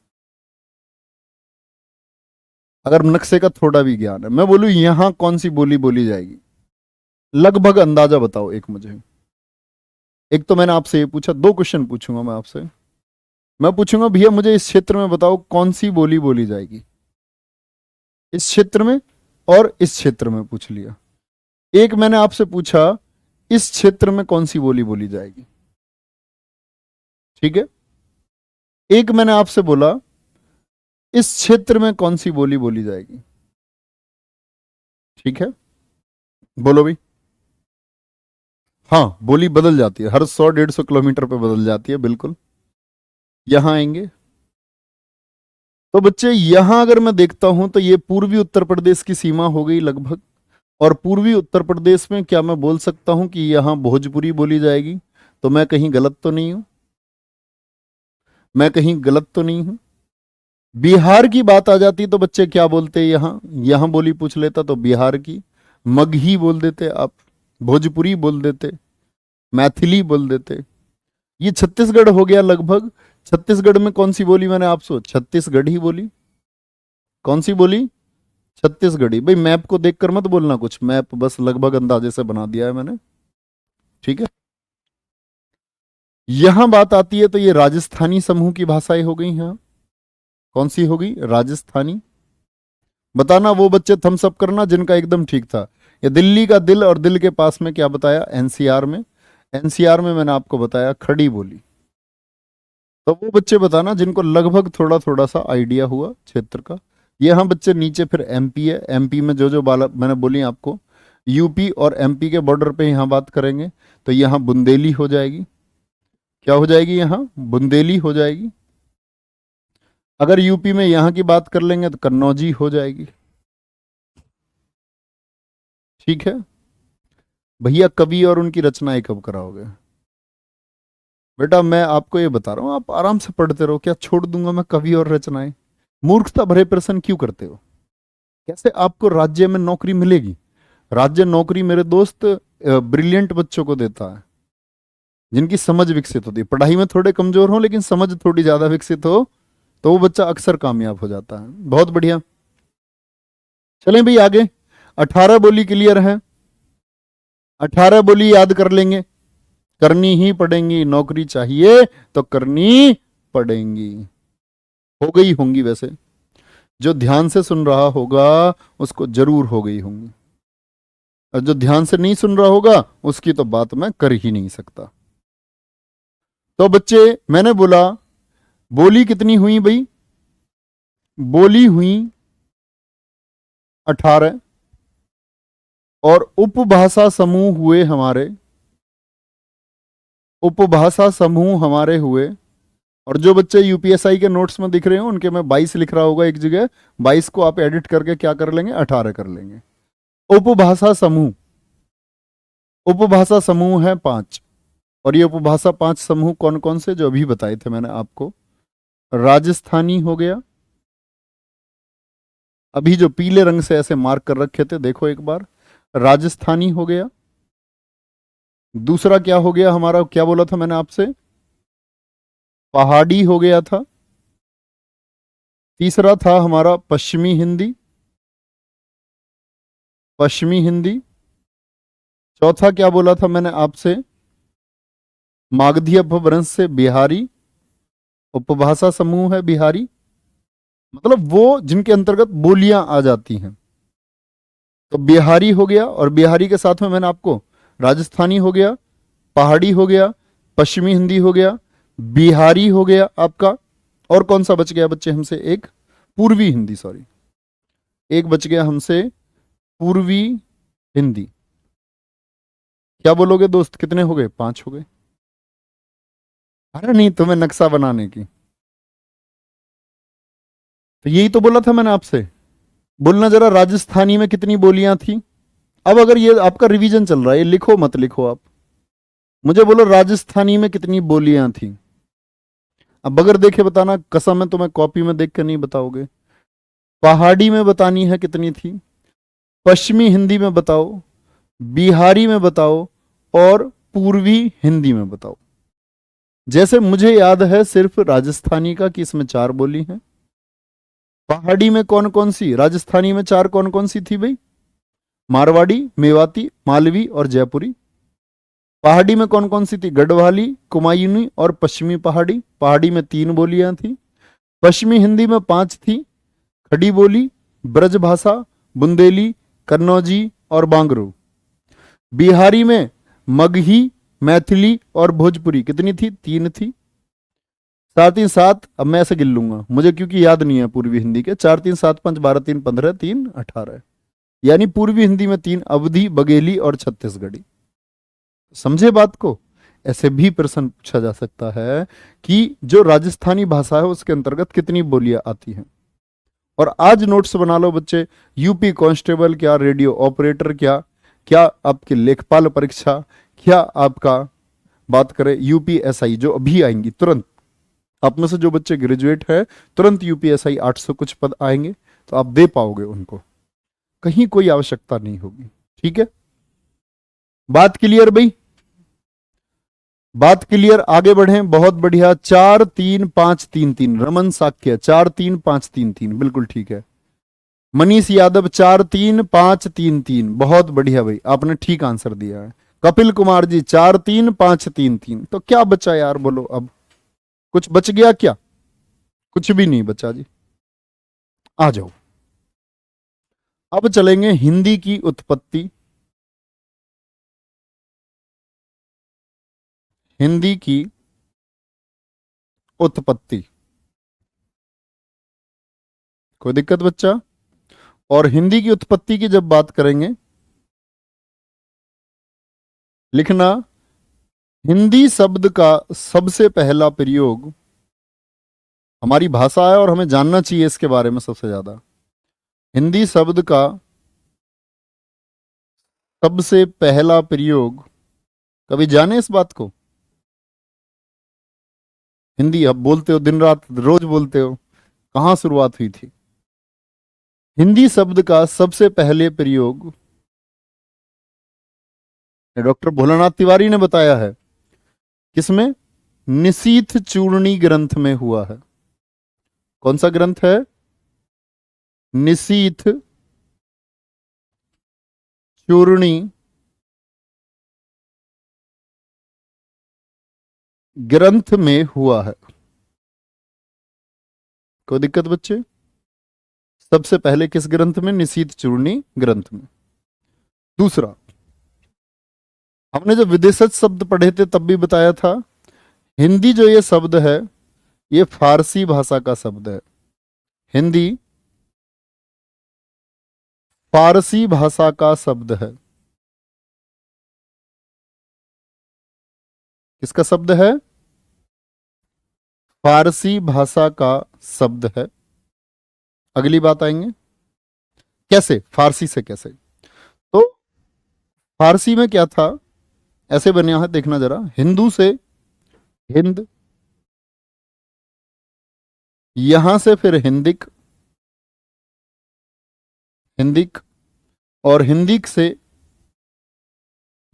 अगर नक्शे का थोड़ा भी ज्ञान है, मैं बोलूं यहां कौन सी बोली बोली जाएगी, लगभग अंदाजा बताओ एक मुझे। एक तो मैंने आपसे ये पूछा, दो क्वेश्चन पूछूंगा मैं आपसे। मैं पूछूंगा भैया मुझे इस क्षेत्र में बताओ कौन सी बोली बोली जाएगी, इस क्षेत्र में और इस क्षेत्र में पूछ लिया। एक मैंने आपसे पूछा इस क्षेत्र में कौन सी बोली बोली जाएगी, ठीक है? एक मैंने आपसे बोला इस क्षेत्र में कौन सी बोली बोली जाएगी, ठीक है? बोलो भाई। हाँ, बोली बदल जाती है, हर 100-150 किलोमीटर पे बदल जाती है, बिल्कुल। यहां आएंगे तो बच्चे, यहां अगर मैं देखता हूं तो ये पूर्वी उत्तर प्रदेश की सीमा हो गई लगभग। और पूर्वी उत्तर प्रदेश में क्या मैं बोल सकता हूं कि यहां भोजपुरी बोली जाएगी? तो मैं कहीं गलत तो नहीं हूं? मैं कहीं गलत तो नहीं हूं? बिहार की बात आ जाती तो बच्चे क्या बोलते? यहां यहां बोली पूछ लेता तो बिहार की मगही बोल देते आप, भोजपुरी बोल देते, मैथिली बोल देते। ये छत्तीसगढ़ हो गया लगभग। छत्तीसगढ़ में कौन सी बोली? मैंने आपसे छत्तीसगढ़ी बोली। कौन सी बोली? छत्तीसगढ़ी। भाई मैप को देखकर मत बोलना कुछ, मैप बस लगभग अंदाजे से बना दिया है मैंने, ठीक है? यहां बात आती है तो ये राजस्थानी समूह की भाषाएं हो गई हैं। कौन सी हो गई? राजस्थानी। बताना वो बच्चे थम्स अप करना जिनका एकदम ठीक था। ये दिल्ली का दिल और दिल के पास में क्या बताया? एनसीआर में। एनसीआर में मैंने आपको बताया खड़ी बोली। तो वो बच्चे बताना जिनको लगभग थोड़ा थोड़ा सा आइडिया हुआ क्षेत्र का। ये हाँ बच्चे, नीचे फिर एमपी है। एमपी में जो जो बाला मैंने बोली आपको, यूपी और एमपी के बॉर्डर पे यहाँ बात करेंगे तो यहाँ बुंदेली हो जाएगी। क्या हो जाएगी? यहाँ बुंदेली हो जाएगी। अगर यूपी में यहाँ की बात कर लेंगे तो कन्नौजी हो जाएगी, ठीक है? भैया कवि और उनकी रचनाएं कब कराओगे? बेटा मैं आपको ये बता रहा हूँ, आप आराम से पढ़ते रहो। क्या छोड़ दूंगा मैं कवि और रचनाएं? मूर्खता भरे प्रश्न क्यों करते हो? कैसे आपको राज्य में नौकरी मिलेगी? राज्य नौकरी मेरे दोस्त ब्रिलियंट बच्चों को देता है, जिनकी समझ विकसित होती है। पढ़ाई में थोड़े कमजोर हो लेकिन समझ थोड़ी ज्यादा विकसित हो तो वो बच्चा अक्सर कामयाब हो जाता है। बहुत बढ़िया। चलें भाई आगे। 18 बोली क्लियर है? 18 बोली याद कर लेंगे, करनी ही पड़ेंगी। नौकरी चाहिए तो करनी पड़ेंगी। हो गई होंगी वैसे, जो ध्यान से सुन रहा होगा उसको जरूर हो गई होंगी, और जो ध्यान से नहीं सुन रहा होगा उसकी तो बात मैं कर ही नहीं सकता। तो बच्चे मैंने बोला बोली कितनी हुई भाई? बोली हुई 18 और उपभाषा समूह हुए हमारे, उपभाषा समूह हमारे हुए। और जो बच्चे यूपीएसआई के नोट्स में दिख रहे हो उनके में 22 लिख रहा होगा एक जगह, 22 को आप एडिट करके क्या कर लेंगे, 18 कर लेंगे। उपभाषा समूह, उपभाषा समूह है 5। और ये उपभाषा 5 समूह कौन कौन से, जो अभी बताए थे मैंने आपको। राजस्थानी हो गया, अभी जो पीले रंग से ऐसे मार्क कर रखे थे देखो एक बार, राजस्थानी हो गया। दूसरा क्या हो गया हमारा, क्या बोला था मैंने आपसे, पहाड़ी हो गया था। तीसरा था हमारा पश्चिमी हिंदी, पश्चिमी हिंदी। चौथा क्या बोला था मैंने आपसे, मागधी अपभ्रंश से बिहारी, उपभाषा समूह है बिहारी, मतलब वो जिनके अंतर्गत बोलियां आ जाती हैं। तो बिहारी हो गया, और बिहारी के साथ में मैंने आपको राजस्थानी हो गया, पहाड़ी हो गया, पश्चिमी हिंदी हो गया, बिहारी हो गया आपका। और कौन सा बच गया बच्चे हमसे, एक पूर्वी हिंदी, सॉरी एक बच गया हमसे पूर्वी हिंदी। क्या बोलोगे दोस्त, कितने हो गए, 5 हो गए। अरे नहीं, तुम्हें नक्शा बनाने की, तो यही तो बोला था मैंने आपसे। बोलना जरा राजस्थानी में कितनी बोलियां थी। अब अगर ये आपका रिवीजन चल रहा है, ये लिखो मत लिखो आप, मुझे बोलो राजस्थानी में कितनी बोलियां थी। अब बगैर देखे बताना, कसम है तुम्हें कॉपी में देख कर नहीं बताओगे। पहाड़ी में बतानी है कितनी थी, पश्चिमी हिंदी में बताओ, बिहारी में बताओ, और पूर्वी हिंदी में बताओ। जैसे मुझे याद है सिर्फ राजस्थानी का कि इसमें 4 बोली हैं। पहाड़ी में कौन कौन सी, राजस्थानी में 4 कौन कौन सी थी भाई, मारवाड़ी, मेवाती, मालवी और जयपुरी। पहाड़ी में कौन कौन सी थी, गढ़वाली, कुमायूनी और पश्चिमी पहाड़ी। पहाड़ी में 3 बोलियां थी। पश्चिमी हिंदी में 5 थी, खड़ी बोली, ब्रजभाषा, बुंदेली, कन्नौजी और बांगरू। बिहारी में मगही, मैथिली और भोजपुरी, कितनी थी, 3 थी। साथ ही साथ, अब मैं ऐसे गिन लूंगा मुझे क्योंकि याद नहीं है पूर्वी हिंदी के, 4 3 7 5 12 3 15 3 18, यानी पूर्वी हिंदी में 3 अवधी, बघेली और छत्तीसगढ़ी। समझे बात को। ऐसे भी प्रश्न पूछा जा सकता है कि जो राजस्थानी भाषा है उसके अंतर्गत कितनी बोलियां आती हैं। और आज नोट्स बना लो बच्चे, यूपी कांस्टेबल क्या, रेडियो ऑपरेटर क्या, क्या आपकी लेखपाल परीक्षा, क्या आपका बात करें यूपीएसआई जो अभी आएंगी तुरंत, आप में से जो बच्चे ग्रेजुएट है तुरंत यूपीएसआई 800 कुछ पद आएंगे, तो आप दे पाओगे उनको, कहीं कोई आवश्यकता नहीं होगी। ठीक है, बात क्लियर भाई, बात क्लियर, आगे बढ़े, बहुत बढ़िया। 4 3 5 3 3, रमन साक्य 4 3 5 3 3, बिल्कुल ठीक है। मनीष यादव 4 3 5 3 3, बहुत बढ़िया भाई, आपने ठीक आंसर दिया है। कपिल कुमार जी 4 3 5 3 3, तो क्या बचा यार बोलो, अब कुछ बच गया क्या, कुछ भी नहीं बचा जी। आ जाओ, अब चलेंगे हिंदी की उत्पत्ति, हिंदी की उत्पत्ति। कोई दिक्कत बच्चा। और हिंदी की उत्पत्ति की जब बात करेंगे, लिखना, हिंदी शब्द का सबसे पहला प्रयोग, हमारी भाषा है और हमें जानना चाहिए इसके बारे में सबसे ज्यादा। हिंदी शब्द का सबसे पहला प्रयोग, कभी जाने इस बात को। हिंदी अब बोलते हो, दिन रात रोज बोलते हो, कहां शुरुआत हुई थी। हिंदी शब्द का सबसे पहले प्रयोग डॉक्टर भोलानाथ तिवारी ने बताया है, किसमें, निशीथ चूर्णी ग्रंथ में हुआ है। कौन सा ग्रंथ है, निशीथ चूर्णी ग्रंथ में हुआ है। कोई दिक्कत बच्चे, सबसे पहले किस ग्रंथ में, निशीथ चूर्णी ग्रंथ में। दूसरा, हमने जब विदेशज शब्द पढ़े थे तब भी बताया था, हिंदी जो ये शब्द है ये फारसी भाषा का शब्द है। हिंदी फारसी भाषा का शब्द है। किसका शब्द है? फारसी भाषा का शब्द है। अगली बात आएंगे, कैसे फारसी से कैसे। तो फारसी में क्या था, ऐसे बना है, देखना जरा। हिंदू से हिंद, यहां से फिर हिंदिक, हिंदिक, और हिंदिक से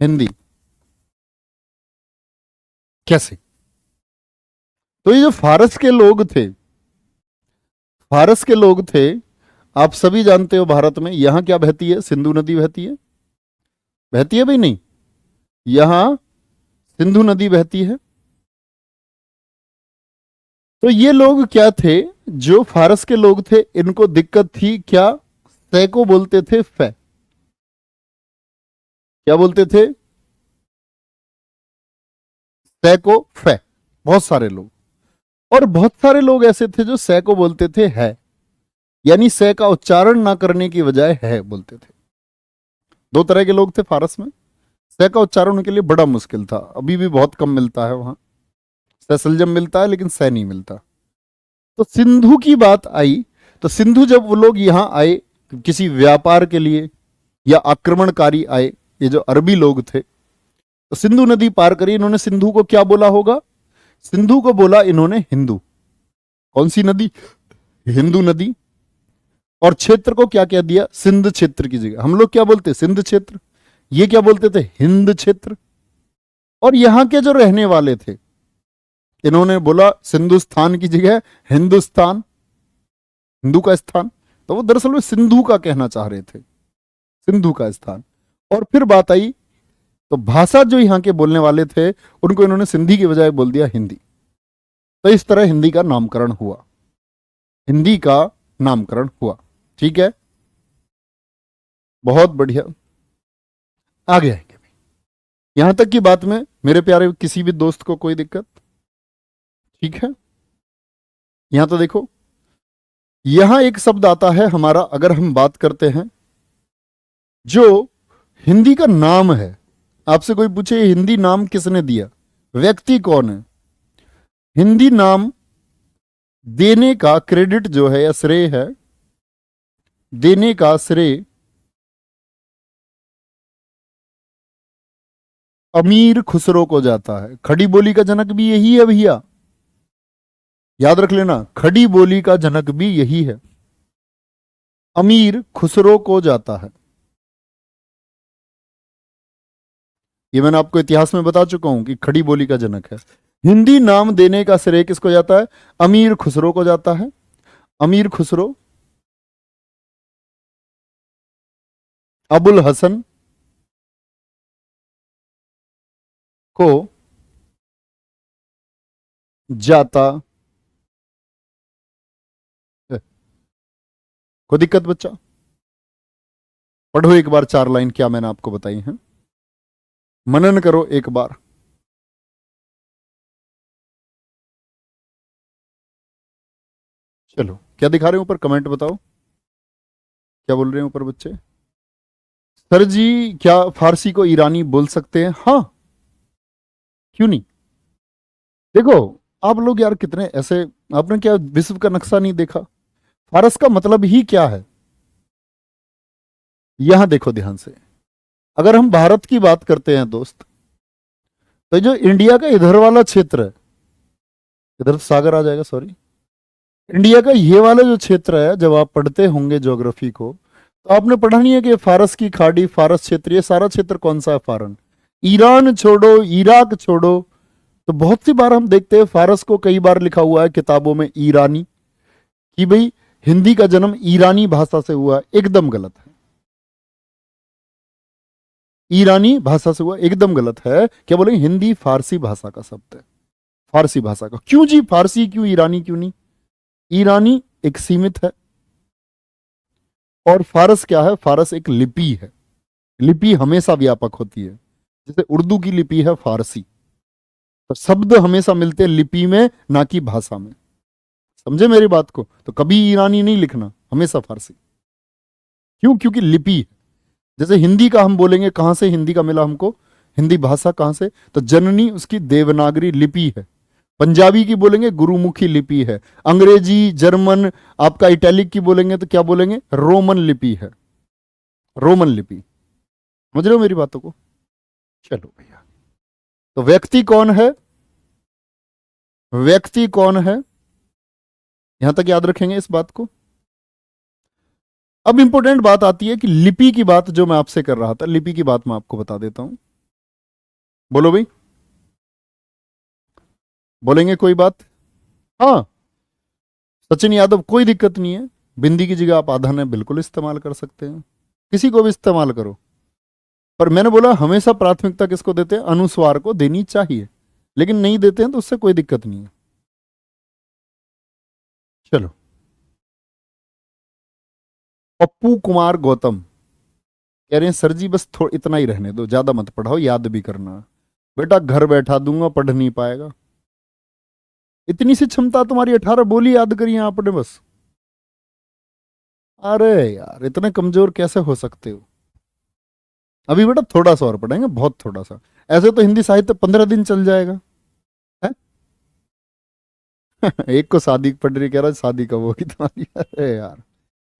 हिंदी। कैसे? तो ये जो फारस के लोग थे, फारस के लोग थे, आप सभी जानते हो भारत में यहां क्या बहती है? सिंधु नदी बहती है। बहती है भाई? नहीं, यहां सिंधु नदी बहती है। तो ये लोग क्या थे, जो फारस के लोग थे, इनको दिक्कत थी क्या? सै को बोलते थे फै। क्या बोलते थे? सै को फै। बहुत सारे लोग, और बहुत सारे लोग ऐसे थे जो सै को बोलते थे है, यानी सै का उच्चारण ना करने की बजाय है बोलते थे। दो तरह के लोग थे फारस में। सै का उच्चारण उनके लिए बड़ा मुश्किल था, अभी भी बहुत कम मिलता है वहां। सै सलजम मिलता है लेकिन सै नहीं मिलता। तो सिंधु की बात आई, तो सिंधु जब वो लोग यहां आए किसी व्यापार के लिए या आक्रमणकारी आए, ये जो अरबी लोग थे, तो सिंधु नदी पार करी। इन्होंने सिंधु को क्या बोला होगा? सिंधु को बोला इन्होंने हिंदू। कौन सी नदी? हिंदू नदी। और क्षेत्र को क्या कह दिया? सिंध क्षेत्र की जगह हम लोग क्या बोलते? सिंध क्षेत्र। ये क्या बोलते थे? हिंद क्षेत्र। और यहां के जो रहने वाले थे, इन्होंने बोला सिंधुस्तान की जगह हिंदुस्तान, हिंदू का स्थान। तो वो दरअसल में सिंधु का कहना चाह रहे थे, सिंधु का स्थान। और फिर बात आई, तो भाषा जो यहां के बोलने वाले थे, उनको इन्होंने सिंधी की बजाय बोल दिया हिंदी। तो इस तरह हिंदी का नामकरण हुआ, हिंदी का नामकरण हुआ। ठीक है, बहुत बढ़िया। आगे आएंगे। यहां तक की बात में मेरे प्यारे किसी भी दोस्त को कोई दिक्कत? ठीक है, यहां तो देखो, यहां एक शब्द आता है हमारा, अगर हम बात करते हैं, जो हिंदी का नाम है। आपसे कोई पूछे हिंदी नाम किसने दिया, व्यक्ति कौन है? हिंदी नाम देने का क्रेडिट जो है या श्रेय है, देने का श्रेय अमीर खुसरो को जाता है। खड़ी बोली का जनक भी यही है भैया, याद रख लेना, खड़ी बोली का जनक भी यही है, अमीर खुसरो को जाता है। ये मैंने आपको इतिहास में बता चुका हूं कि खड़ी बोली का जनक है। हिंदी नाम देने का श्रेय किसको जाता है? अमीर खुसरो को जाता है। अमीर खुसरो अबुल हसन को जाता है। कोई दिक्कत बच्चा? पढ़ो एक बार 4 लाइन क्या मैंने आपको बताई हैं, मनन करो एक बार। चलो, क्या दिखा रहे हैं ऊपर? कमेंट बताओ, क्या बोल रहे हैं ऊपर बच्चे? सर जी, क्या फारसी को ईरानी बोल सकते हैं? हाँ, क्यों नहीं। देखो, आप लोग यार कितने ऐसे, आपने क्या विश्व का नक्शा नहीं देखा? फारस का मतलब ही क्या है, यहां देखो ध्यान से। अगर हम भारत की बात करते हैं दोस्त, तो जो इंडिया का इधर वाला क्षेत्र है, इधर सागर आ जाएगा, सॉरी, इंडिया का ये वाला जो क्षेत्र है, जब आप पढ़ते होंगे ज्योग्राफी को, तो आपने पढ़ा नहीं है कि फारस की खाड़ी, फारस क्षेत्र, ये सारा क्षेत्र कौन सा है? फारन। ईरान छोड़ो, इराक छोड़ो, तो बहुत सी बार हम देखते हैं फारस को कई बार लिखा हुआ है किताबों में ईरानी, कि भाई हिंदी का जन्म ईरानी भाषा से हुआ। एकदम गलत है, ईरानी भाषा से हुआ एकदम गलत है। क्या बोलेंगे? हिंदी फारसी भाषा का शब्द है, फारसी भाषा का। क्यों जी, फारसी क्यों, ईरानी क्यों नहीं? ईरानी एक सीमित है, और फारस क्या है? फारस एक लिपि है। लिपि हमेशा व्यापक होती है, जैसे उर्दू की लिपि है फारसी, तो शब्द हमेशा मिलते हैं लिपि में, ना कि भाषा में। समझे मेरी बात को? तो कभी ईरानी नहीं लिखना, हमेशा फारसी। क्यों? क्योंकि लिपि। जैसे हिंदी का हम बोलेंगे, कहां से हिंदी का मिला हमको, हिंदी भाषा कहां से, तो जननी उसकी देवनागरी लिपि है। पंजाबी की बोलेंगे गुरुमुखी लिपि है। अंग्रेजी, जर्मन, आपका इटैलिक की बोलेंगे तो क्या बोलेंगे, रोमन लिपि है, रोमन लिपि। समझ रहे हो मेरी बातों को? चलो भैया, तो व्यक्ति कौन है, व्यक्ति कौन है, यहां तक याद रखेंगे इस बात को। अब इंपॉर्टेंट बात आती है कि लिपि की बात जो मैं आपसे कर रहा था, लिपि की बात मैं आपको बता देता हूं। बोलो भाई, बोलेंगे कोई बात? हाँ, सचिन यादव, कोई दिक्कत नहीं है, बिंदी की जगह आप आधा ने बिल्कुल इस्तेमाल कर सकते हैं, किसी को भी इस्तेमाल करो। पर मैंने बोला हमेशा प्राथमिकता किसको देते हैं, अनुस्वार को देनी चाहिए, लेकिन नहीं देते हैं तो उससे कोई दिक्कत नहीं है। चलो, पप्पू कुमार गौतम कह रहे हैं सर जी बस थोड़ा इतना ही रहने दो, ज्यादा मत पढ़ाओ, याद भी करना। बेटा घर बैठा दूंगा, पढ़ नहीं पाएगा। इतनी सी क्षमता तुम्हारी, 18 बोली याद करी है आपने बस। अरे यार, इतने कमजोर कैसे हो सकते हो? अभी बेटा थोड़ा सा और पढ़ेंगे, बहुत थोड़ा सा। ऐसे तो हिंदी साहित्य 15 दिन चल जाएगा है? एक को शादी पढ़ रही, कह रहा है शादी कब होगी तुम्हारी? अरे यार,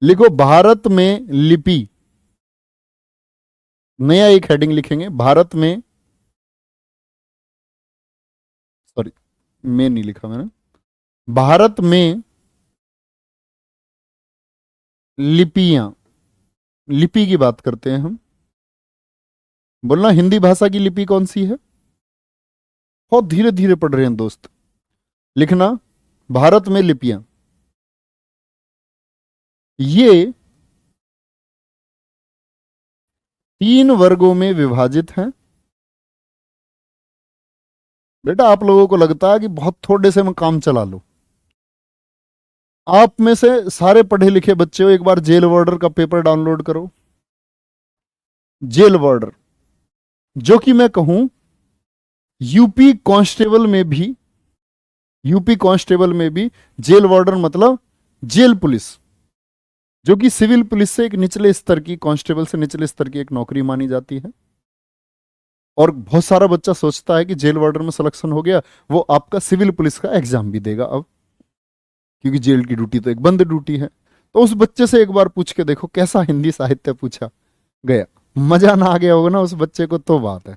लिखो भारत में लिपि, नया एक हेडिंग लिखेंगे, भारत में, सॉरी में नहीं लिखा मैंने, भारत में लिपियां, लिपि की बात करते हैं हम। बोलना हिंदी भाषा की लिपि कौन सी है? बहुत धीरे धीरे पढ़ रहे हैं दोस्त, लिखना भारत में लिपियां, ये 3 वर्गों में विभाजित हैं। बेटा आप लोगों को लगता है कि बहुत थोड़े से में काम चला लो, आप में से सारे पढ़े लिखे बच्चे हो, एक बार जेल वार्डर का पेपर डाउनलोड करो। जेल वार्डर, जो कि मैं कहूं यूपी कांस्टेबल में भी, यूपी कांस्टेबल में भी जेल वार्डर मतलब जेल पुलिस, जो कि सिविल पुलिस से एक निचले स्तर की, कांस्टेबल से निचले स्तर की एक नौकरी मानी जाती है। और बहुत सारा बच्चा सोचता है कि जेल वार्डर में सिलेक्शन हो गया, वो आपका सिविल पुलिस का एग्जाम भी देगा अब, क्योंकि जेल की ड्यूटी तो एक बंद ड्यूटी है। तो उस बच्चे से एक बार पूछ के देखो कैसा हिंदी साहित्य पूछा गया, मजा ना आ गया होगा ना उस बच्चे को, तो बात है।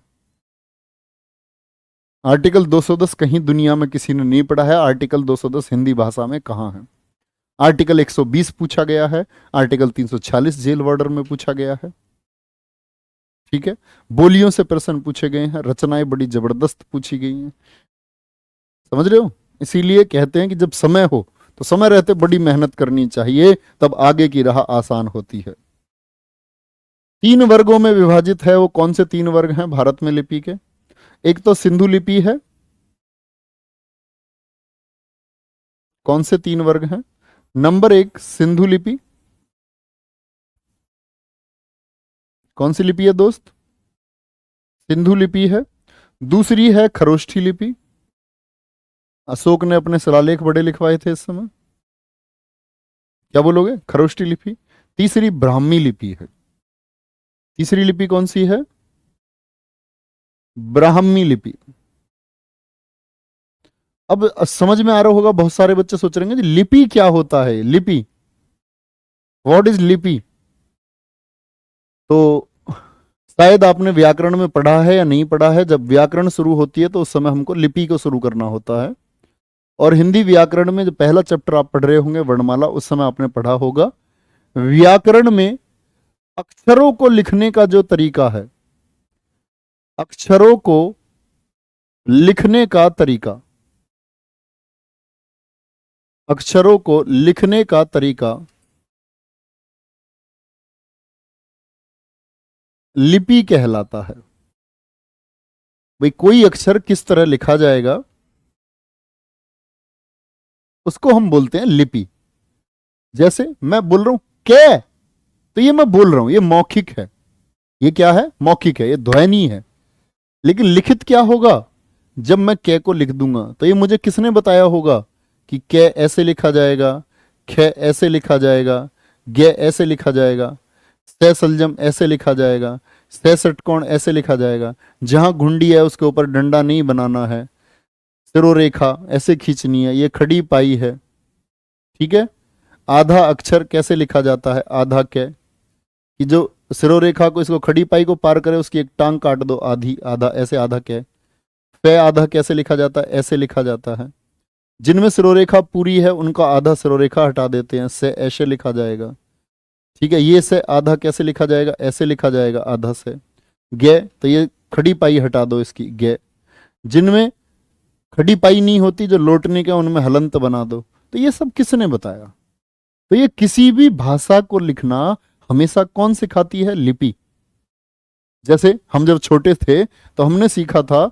आर्टिकल 210 कहीं दुनिया में किसी ने नहीं पढ़ा है, आर्टिकल 210 हिंदी भाषा में कहां है? आर्टिकल 120 पूछा गया है, आर्टिकल 346 जेल वार्डर में पूछा गया है। ठीक है, बोलियों से प्रश्न पूछे गए हैं, रचनाएं बड़ी जबरदस्त पूछी गई हैं। समझ रहे हो? इसीलिए कहते हैं कि जब समय हो तो समय रहते बड़ी मेहनत करनी चाहिए, तब आगे की राह आसान होती है। 3 वर्गों में विभाजित है, वो कौन से 3 वर्ग हैं भारत में लिपि के? एक तो सिंधु लिपि है। कौन से 3 वर्ग हैं? नंबर 1 सिंधु लिपि, कौन सी लिपि है दोस्त? सिंधु लिपि है। दूसरी है खरोष्ठी लिपि, अशोक ने अपने शिलालेख बड़े लिखवाए थे इस समय, क्या बोलोगे? खरोष्ठी लिपि। तीसरी ब्राह्मी लिपि है। तीसरी लिपि कौन सी है? ब्राह्मी लिपि। अब समझ में आ रहा होगा, बहुत सारे बच्चे सोच रहे हैं लिपि क्या होता है, लिपि, व्हाट इज लिपि? तो शायद आपने व्याकरण में पढ़ा है या नहीं पढ़ा है, जब व्याकरण शुरू होती है तो उस समय हमको लिपि को शुरू करना होता है। और हिंदी व्याकरण में जो पहला चैप्टर आप पढ़ रहे होंगे वर्णमाला, उस समय आपने पढ़ा होगा व्याकरण में अक्षरों को लिखने का जो तरीका है, अक्षरों को लिखने का तरीका, अक्षरों को लिखने का तरीका लिपि कहलाता है। भाई कोई अक्षर किस तरह लिखा जाएगा उसको हम बोलते हैं लिपि। जैसे मैं बोल रहा हूं कै, तो ये मैं बोल रहा हूं, ये मौखिक है, ये क्या है? मौखिक है, ये ध्वनि है। लेकिन लिखित क्या होगा? जब मैं कै को लिख दूंगा तो ये मुझे किसने बताया होगा कि कै ऐसे लिखा जाएगा, ख ऐसे लिखा जाएगा, गे ऐसे लिखा जाएगा, से सलजम ऐसे लिखा जाएगा, से षटकोण ऐसे लिखा जाएगा। जहां घुंडी है उसके ऊपर डंडा नहीं बनाना है, सिरोरेखा ऐसे खींचनी है, ये खड़ी पाई है। ठीक है। आधा अक्षर कैसे लिखा जाता है, आधा कै, कि जो सिरोरेखा को, इसको खड़ी पाई को पार करे उसकी एक टांग काट दो, आधी, आधा, ऐसे आधा कै। फे आधा कैसे लिखा जाता है, ऐसे लिखा जाता है। जिनमें सिरोरेखा पूरी है उनका आधा सिरोरेखा हटा देते हैं, से ऐसे लिखा जाएगा। ठीक है। ये से आधा कैसे लिखा जाएगा, ऐसे लिखा जाएगा आधा से। गे, तो ये खड़ी पाई हटा दो इसकी, गे। जिनमें खड़ी पाई नहीं होती, जो लोटने के, उनमें हलंत बना दो। तो ये सब किसने बताया? तो ये किसी भी भाषा को लिखना हमेशा कौन सिखाती है? लिपि। जैसे हम जब छोटे थे तो हमने सीखा था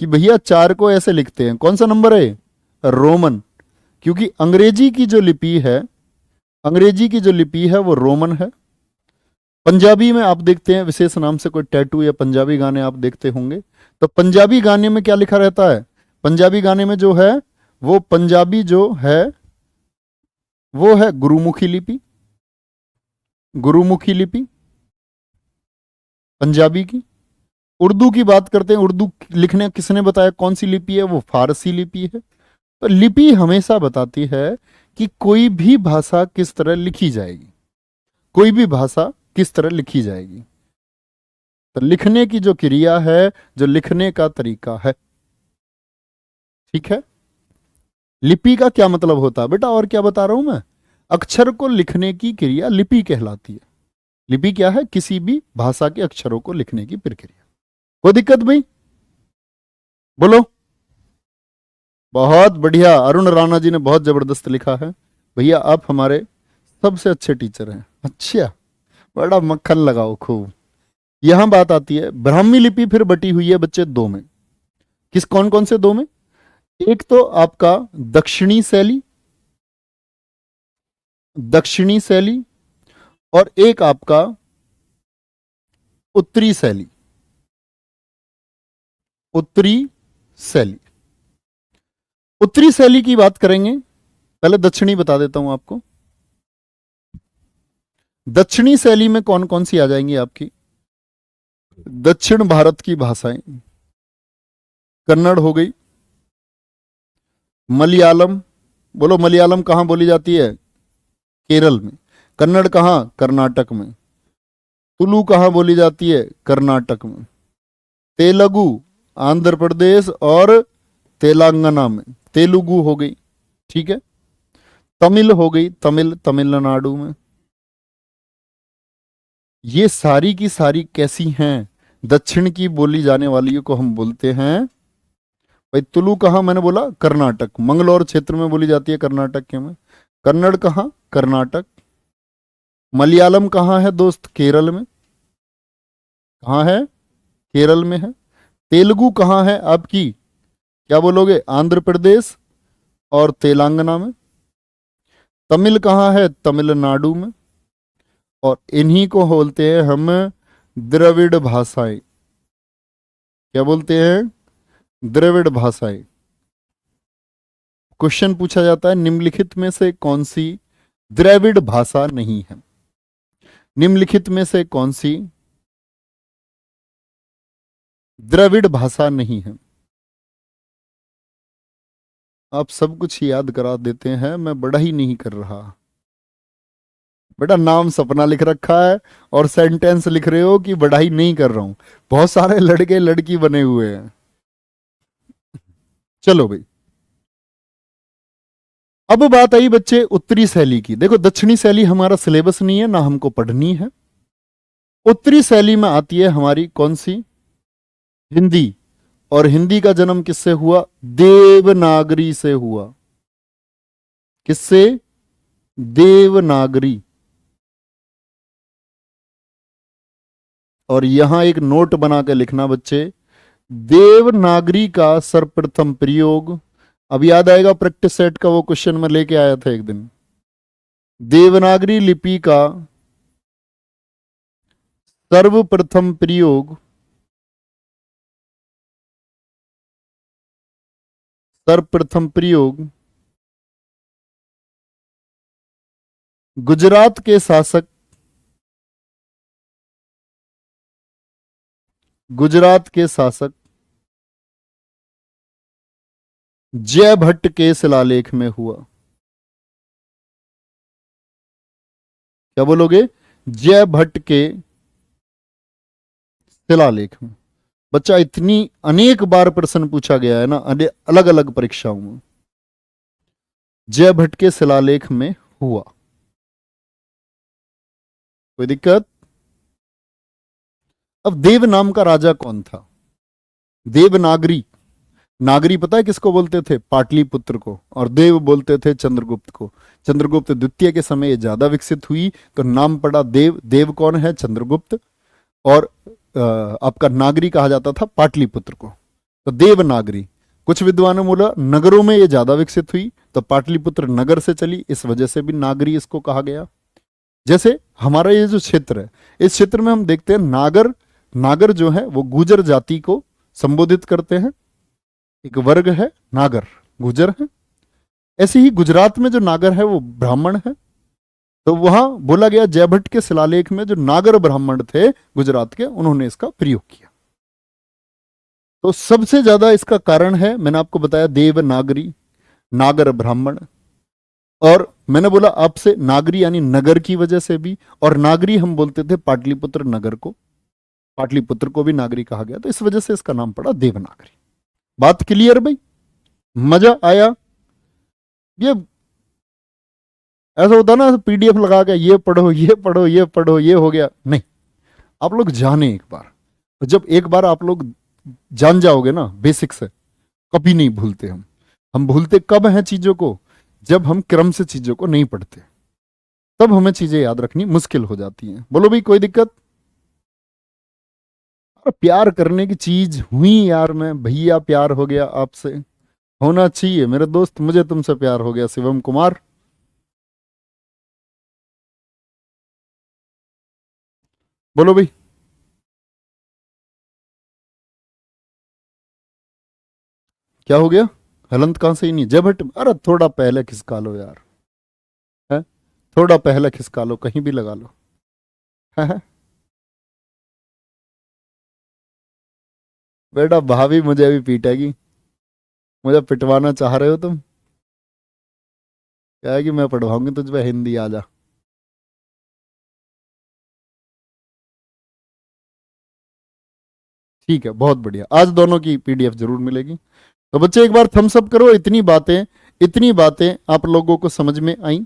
कि भैया 4 को ऐसे लिखते हैं, कौन सा नंबर है? रोमन। क्योंकि अंग्रेजी की जो लिपि है, अंग्रेजी की जो लिपि है वो रोमन है। पंजाबी में आप देखते हैं विशेष नाम से कोई टैटू या पंजाबी गाने आप देखते होंगे, तो पंजाबी गाने में क्या लिखा रहता है? पंजाबी गाने में जो है वो पंजाबी जो है वो है गुरुमुखी लिपि। गुरुमुखी लिपि पंजाबी की। उर्दू की बात करते हैं, उर्दू लिखने किसने बताया कौन सी लिपि है? वो फारसी लिपि है। तो लिपि हमेशा बताती है कि कोई भी भाषा किस तरह लिखी जाएगी, कोई भी भाषा किस तरह लिखी जाएगी। तो लिखने की जो क्रिया है, जो लिखने का तरीका है, ठीक है। लिपि का क्या मतलब होता है बेटा, और क्या बता रहा हूं मैं? अक्षर को लिखने की क्रिया लिपि कहलाती है। लिपि क्या है? किसी भी भाषा के अक्षरों को लिखने की प्रक्रिया। कोई दिक्कत भाई? बोलो। बहुत बढ़िया, अरुण राणा जी ने बहुत जबरदस्त लिखा है। भैया आप हमारे सबसे अच्छे टीचर हैं। अच्छा, बड़ा मक्खन लगाओ खूब। यहां बात आती है ब्राह्मी लिपि, फिर बटी हुई है बच्चे दो में। किस, कौन कौन से दो में? एक तो आपका दक्षिणी शैली, दक्षिणी शैली, और एक आपका उत्तरी शैली, उत्तरी शैली। उत्तरी शैली की बात करेंगे, पहले दक्षिणी बता देता हूं आपको। दक्षिणी शैली में कौन कौन सी आ जाएंगी आपकी? दक्षिण भारत की भाषाएं, कन्नड़ हो गई, मलयालम, बोलो मलयालम कहां बोली जाती है? केरल में। कन्नड़ कहां? कर्नाटक में। तुलु कहां बोली जाती है? कर्नाटक में। तेलुगु आंध्र प्रदेश और तेलंगाना में, तेलुगु हो गई। ठीक है। तमिल हो गई, तमिल तमिलनाडु में। ये सारी की सारी कैसी हैं? दक्षिण की बोली जाने वाली को हम बोलते हैं भाई। तुलु कहां? मैंने बोला कर्नाटक, मंगलौर क्षेत्र में बोली जाती है, कर्नाटक के में। कन्नड़ कहां? कर्नाटक। मलयालम कहां है दोस्त? केरल में। कहां है? केरल में है। तेलुगु कहां है आपकी? क्या बोलोगे? आंध्र प्रदेश और तेलंगाना में। तमिल कहां है? तमिलनाडु में। और इन्हीं को बोलते हैं हम द्रविड़ भाषाएं। क्या बोलते हैं? द्रविड़ भाषाएं। क्वेश्चन पूछा जाता है निम्नलिखित में से कौन सी द्रविड़ भाषा नहीं है? निम्नलिखित में से कौन सी द्रविड़ भाषा नहीं है? आप सब कुछ याद करा देते हैं, मैं बड़ा ही नहीं कर रहा। बेटा नाम सपना लिख रखा है और सेंटेंस लिख रहे हो कि बढ़ाई नहीं कर रहा हूं। बहुत सारे लड़के लड़की बने हुए हैं। चलो भाई, अब बात आई बच्चे उत्तरी शैली की। देखो दक्षिणी शैली हमारा सिलेबस नहीं है, ना हमको पढ़नी है। उत्तरी शैली में आती है हमारी कौन सी? हिंदी। और हिंदी का जन्म किससे हुआ? देवनागरी से हुआ। किससे? देवनागरी। और यहां एक नोट बना के लिखना बच्चे, देवनागरी का सर्वप्रथम प्रयोग, अब याद आएगा प्रैक्टिस सेट का वो क्वेश्चन में लेके आया था एक दिन। देवनागरी लिपि का सर्वप्रथम प्रयोग, सर्वप्रथम प्रयोग गुजरात के शासक, गुजरात के शासक जयभट्ट के शिलालेख में हुआ। क्या बोलोगे? जयभट्ट के शिलालेख में। बच्चा इतनी अनेक बार प्रश्न पूछा गया है ना, अलग अलग परीक्षाओं में। जयभट्ट के शिलालेख में हुआ, कोई दिक्कत? अब देव नाम का राजा कौन था? देवनागरी, नागरी पता है किसको बोलते थे? पाटलिपुत्र को। और देव बोलते थे चंद्रगुप्त को। चंद्रगुप्त द्वितीय के समय ये ज्यादा विकसित हुई तो नाम पड़ा देव। देव कौन है? चंद्रगुप्त। और आपका नागरी कहा जाता था पाटलिपुत्र को, तो देवनागरी। कुछ विद्वानों ने बोला नगरों में ये ज्यादा विकसित हुई तो पाटलिपुत्र नगर से चली, इस वजह से भी नागरी इसको कहा गया। जैसे हमारा ये जो क्षेत्र है, इस क्षेत्र में हम देखते हैं नागर, नागर जो है वो गुर्जर जाति को संबोधित करते हैं। एक वर्ग है नागर, गुर्जर है। ऐसे ही गुजरात में जो नागर है वो ब्राह्मण है। तो वहां बोला गया जयभट्ट के शिलालेख में जो नागर ब्राह्मण थे गुजरात के, उन्होंने इसका प्रयोग किया। तो सबसे ज्यादा इसका कारण है, मैंने आपको बताया, देवनागरी, नागर ब्राह्मण। और मैंने बोला आपसे नागरी यानी नगर की वजह से भी, और नागरी हम बोलते थे पाटलिपुत्र नगर को, पाटलिपुत्र को भी नागरी कहा गया, तो इस वजह से इसका नाम पड़ा देवनागरी। बात क्लियर भाई? मजा आया? ये ऐसा होता ना पीडीएफ लगा के ये पढ़ो ये पढ़ो ये पढ़ो ये हो गया, नहीं। आप लोग जाने एक बार, जब एक बार आप लोग जान जाओगे ना बेसिक से, कभी नहीं भूलते हम भूलते कब हैं चीजों को? जब हम क्रम से चीजों को नहीं पढ़ते, तब हमें चीजें याद रखनी मुश्किल हो जाती हैं। बोलो भाई, कोई दिक्कत? अरे प्यार करने की चीज हुई यार, मैं भैया प्यार हो गया आपसे, होना चाहिए मेरे दोस्त, मुझे तुमसे प्यार हो गया। शिवम कुमार, बोलो भाई। क्या हो गया? हलंत कहां से ही नहीं, जयभट्ट। अरे थोड़ा पहले खिसका लो यार, है? थोड़ा पहले खिसका लो, कहीं भी लगा लो। है? बेटा भाभी मुझे अभी पीटेगी, मुझे पिटवाना चाह रहे हो तुम? क्या है कि मैं पढ़वाऊंगी तुझ पे हिंदी, आ जा। ठीक है, बहुत बढ़िया, आज दोनों की पीडीएफ जरूर मिलेगी। तो बच्चे एक बार थम्स अप करो। इतनी बातें आप लोगों को समझ में आई?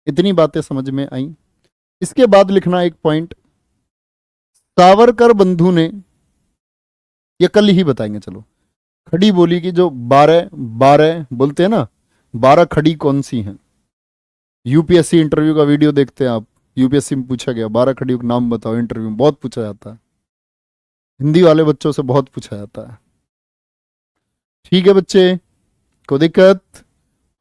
इतनी बातें समझ में आई? इसके बाद लिखना एक पॉइंट, सावरकर बंधु ने, ये कल ही बताएंगे, चलो। खड़ी बोली की जो 12 12 बोलते हैं ना, 12 खड़ी कौन सी हैं? यूपीएससी इंटरव्यू का वीडियो देखते हैं आप, यूपीएससी में पूछा गया 12 खड़ियों के नाम बताओ, इंटरव्यू में बहुत पूछा जाता है, हिंदी वाले बच्चों से बहुत पूछा जाता है। ठीक है बच्चे, कोई दिक्कत?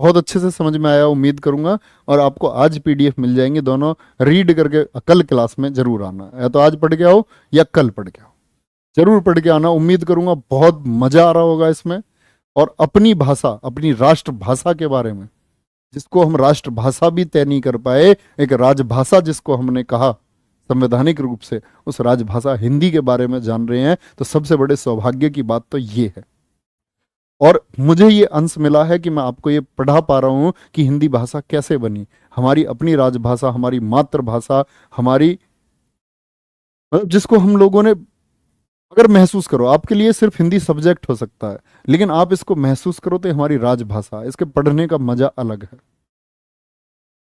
बहुत अच्छे से समझ में आया उम्मीद करूंगा। और आपको आज पीडीएफ मिल जाएंगे दोनों, रीड करके कल क्लास में जरूर आना, या तो आज पढ़ के आओ या कल पढ़ के आओ, जरूर पढ़ के आना। उम्मीद करूंगा बहुत मजा आ रहा होगा इसमें। और अपनी भाषा, अपनी राष्ट्रभाषा के बारे में, जिसको हम राष्ट्रभाषा भी तय नहीं कर पाए, एक राजभाषा जिसको हमने कहा संवैधानिक रूप से, उस राजभाषा हिंदी के बारे में जान रहे हैं, तो सबसे बड़े सौभाग्य की बात तो ये है। और मुझे ये अंश मिला है कि मैं आपको ये पढ़ा पा रहा हूं कि हिंदी भाषा कैसे बनी, हमारी अपनी राजभाषा, हमारी मातृभाषा, हमारी, मतलब जिसको हम लोगों ने, अगर महसूस करो, आपके लिए सिर्फ हिंदी सब्जेक्ट हो सकता है, लेकिन आप इसको महसूस करो तो हमारी राजभाषा, इसके पढ़ने का मजा अलग है।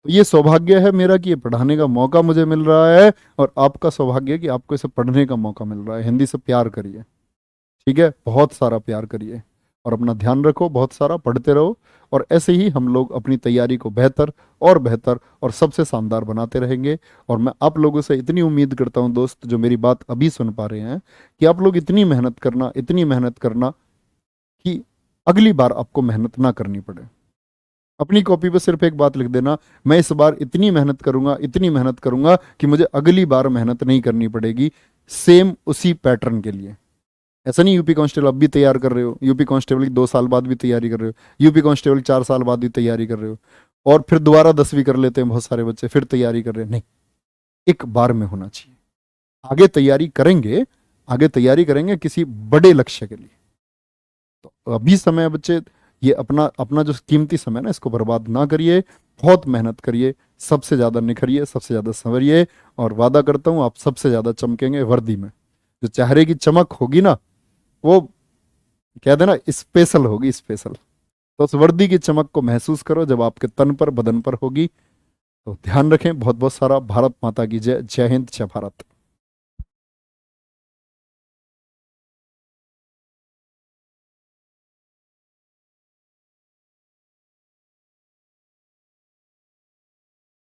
तो ये सौभाग्य है मेरा कि ये पढ़ाने का मौका मुझे मिल रहा है, और आपका सौभाग्य है कि आपको इसे पढ़ने का मौका मिल रहा है। हिंदी से प्यार करिए, ठीक है? बहुत सारा प्यार करिए, और अपना ध्यान रखो, बहुत सारा पढ़ते रहो। और ऐसे ही हम लोग अपनी तैयारी को बेहतर और बेहतर और सबसे शानदार बनाते रहेंगे। और मैं आप लोगों से इतनी उम्मीद करता हूं दोस्त, जो मेरी बात अभी सुन पा रहे हैं, कि आप लोग इतनी मेहनत करना, इतनी मेहनत करना कि अगली बार आपको मेहनत ना करनी पड़े। अपनी कॉपी पे सिर्फ एक बात लिख देना, मैं इस बार इतनी मेहनत करूंगा, इतनी मेहनत करूंगा कि मुझे अगली बार मेहनत नहीं करनी पड़ेगी, सेम उसी पैटर्न के लिए। ऐसा नहीं यूपी कांस्टेबल अब भी तैयार कर रहे हो, यूपी कांस्टेबल की 2 साल बाद भी तैयारी कर रहे हो, यूपी कांस्टेबल 4 साल बाद भी तैयारी कर रहे हो। और फिर दोबारा 10वीं कर लेते हैं बहुत सारे बच्चे, फिर तैयारी कर रहे हैं। नहीं, एक बार में होना चाहिए। आगे तैयारी करेंगे, आगे तैयारी करेंगे किसी बड़े लक्ष्य के लिए। तो अभी समय है बच्चे, ये अपना अपना जो कीमती समय ना, इसको बर्बाद ना करिए, बहुत मेहनत करिए, सबसे ज्यादा निखरिए, सबसे ज्यादा संवरिए, और वादा करता हूं आप सबसे ज्यादा चमकेंगे वर्दी में। जो चेहरे की चमक होगी ना, वो कह देना स्पेशल होगी, स्पेशल। तो उस वर्दी की चमक को महसूस करो जब आपके तन पर, बदन पर होगी। तो ध्यान रखें। बहुत बहुत सारा। भारत माता की जय। जय हिंद, जय भारत।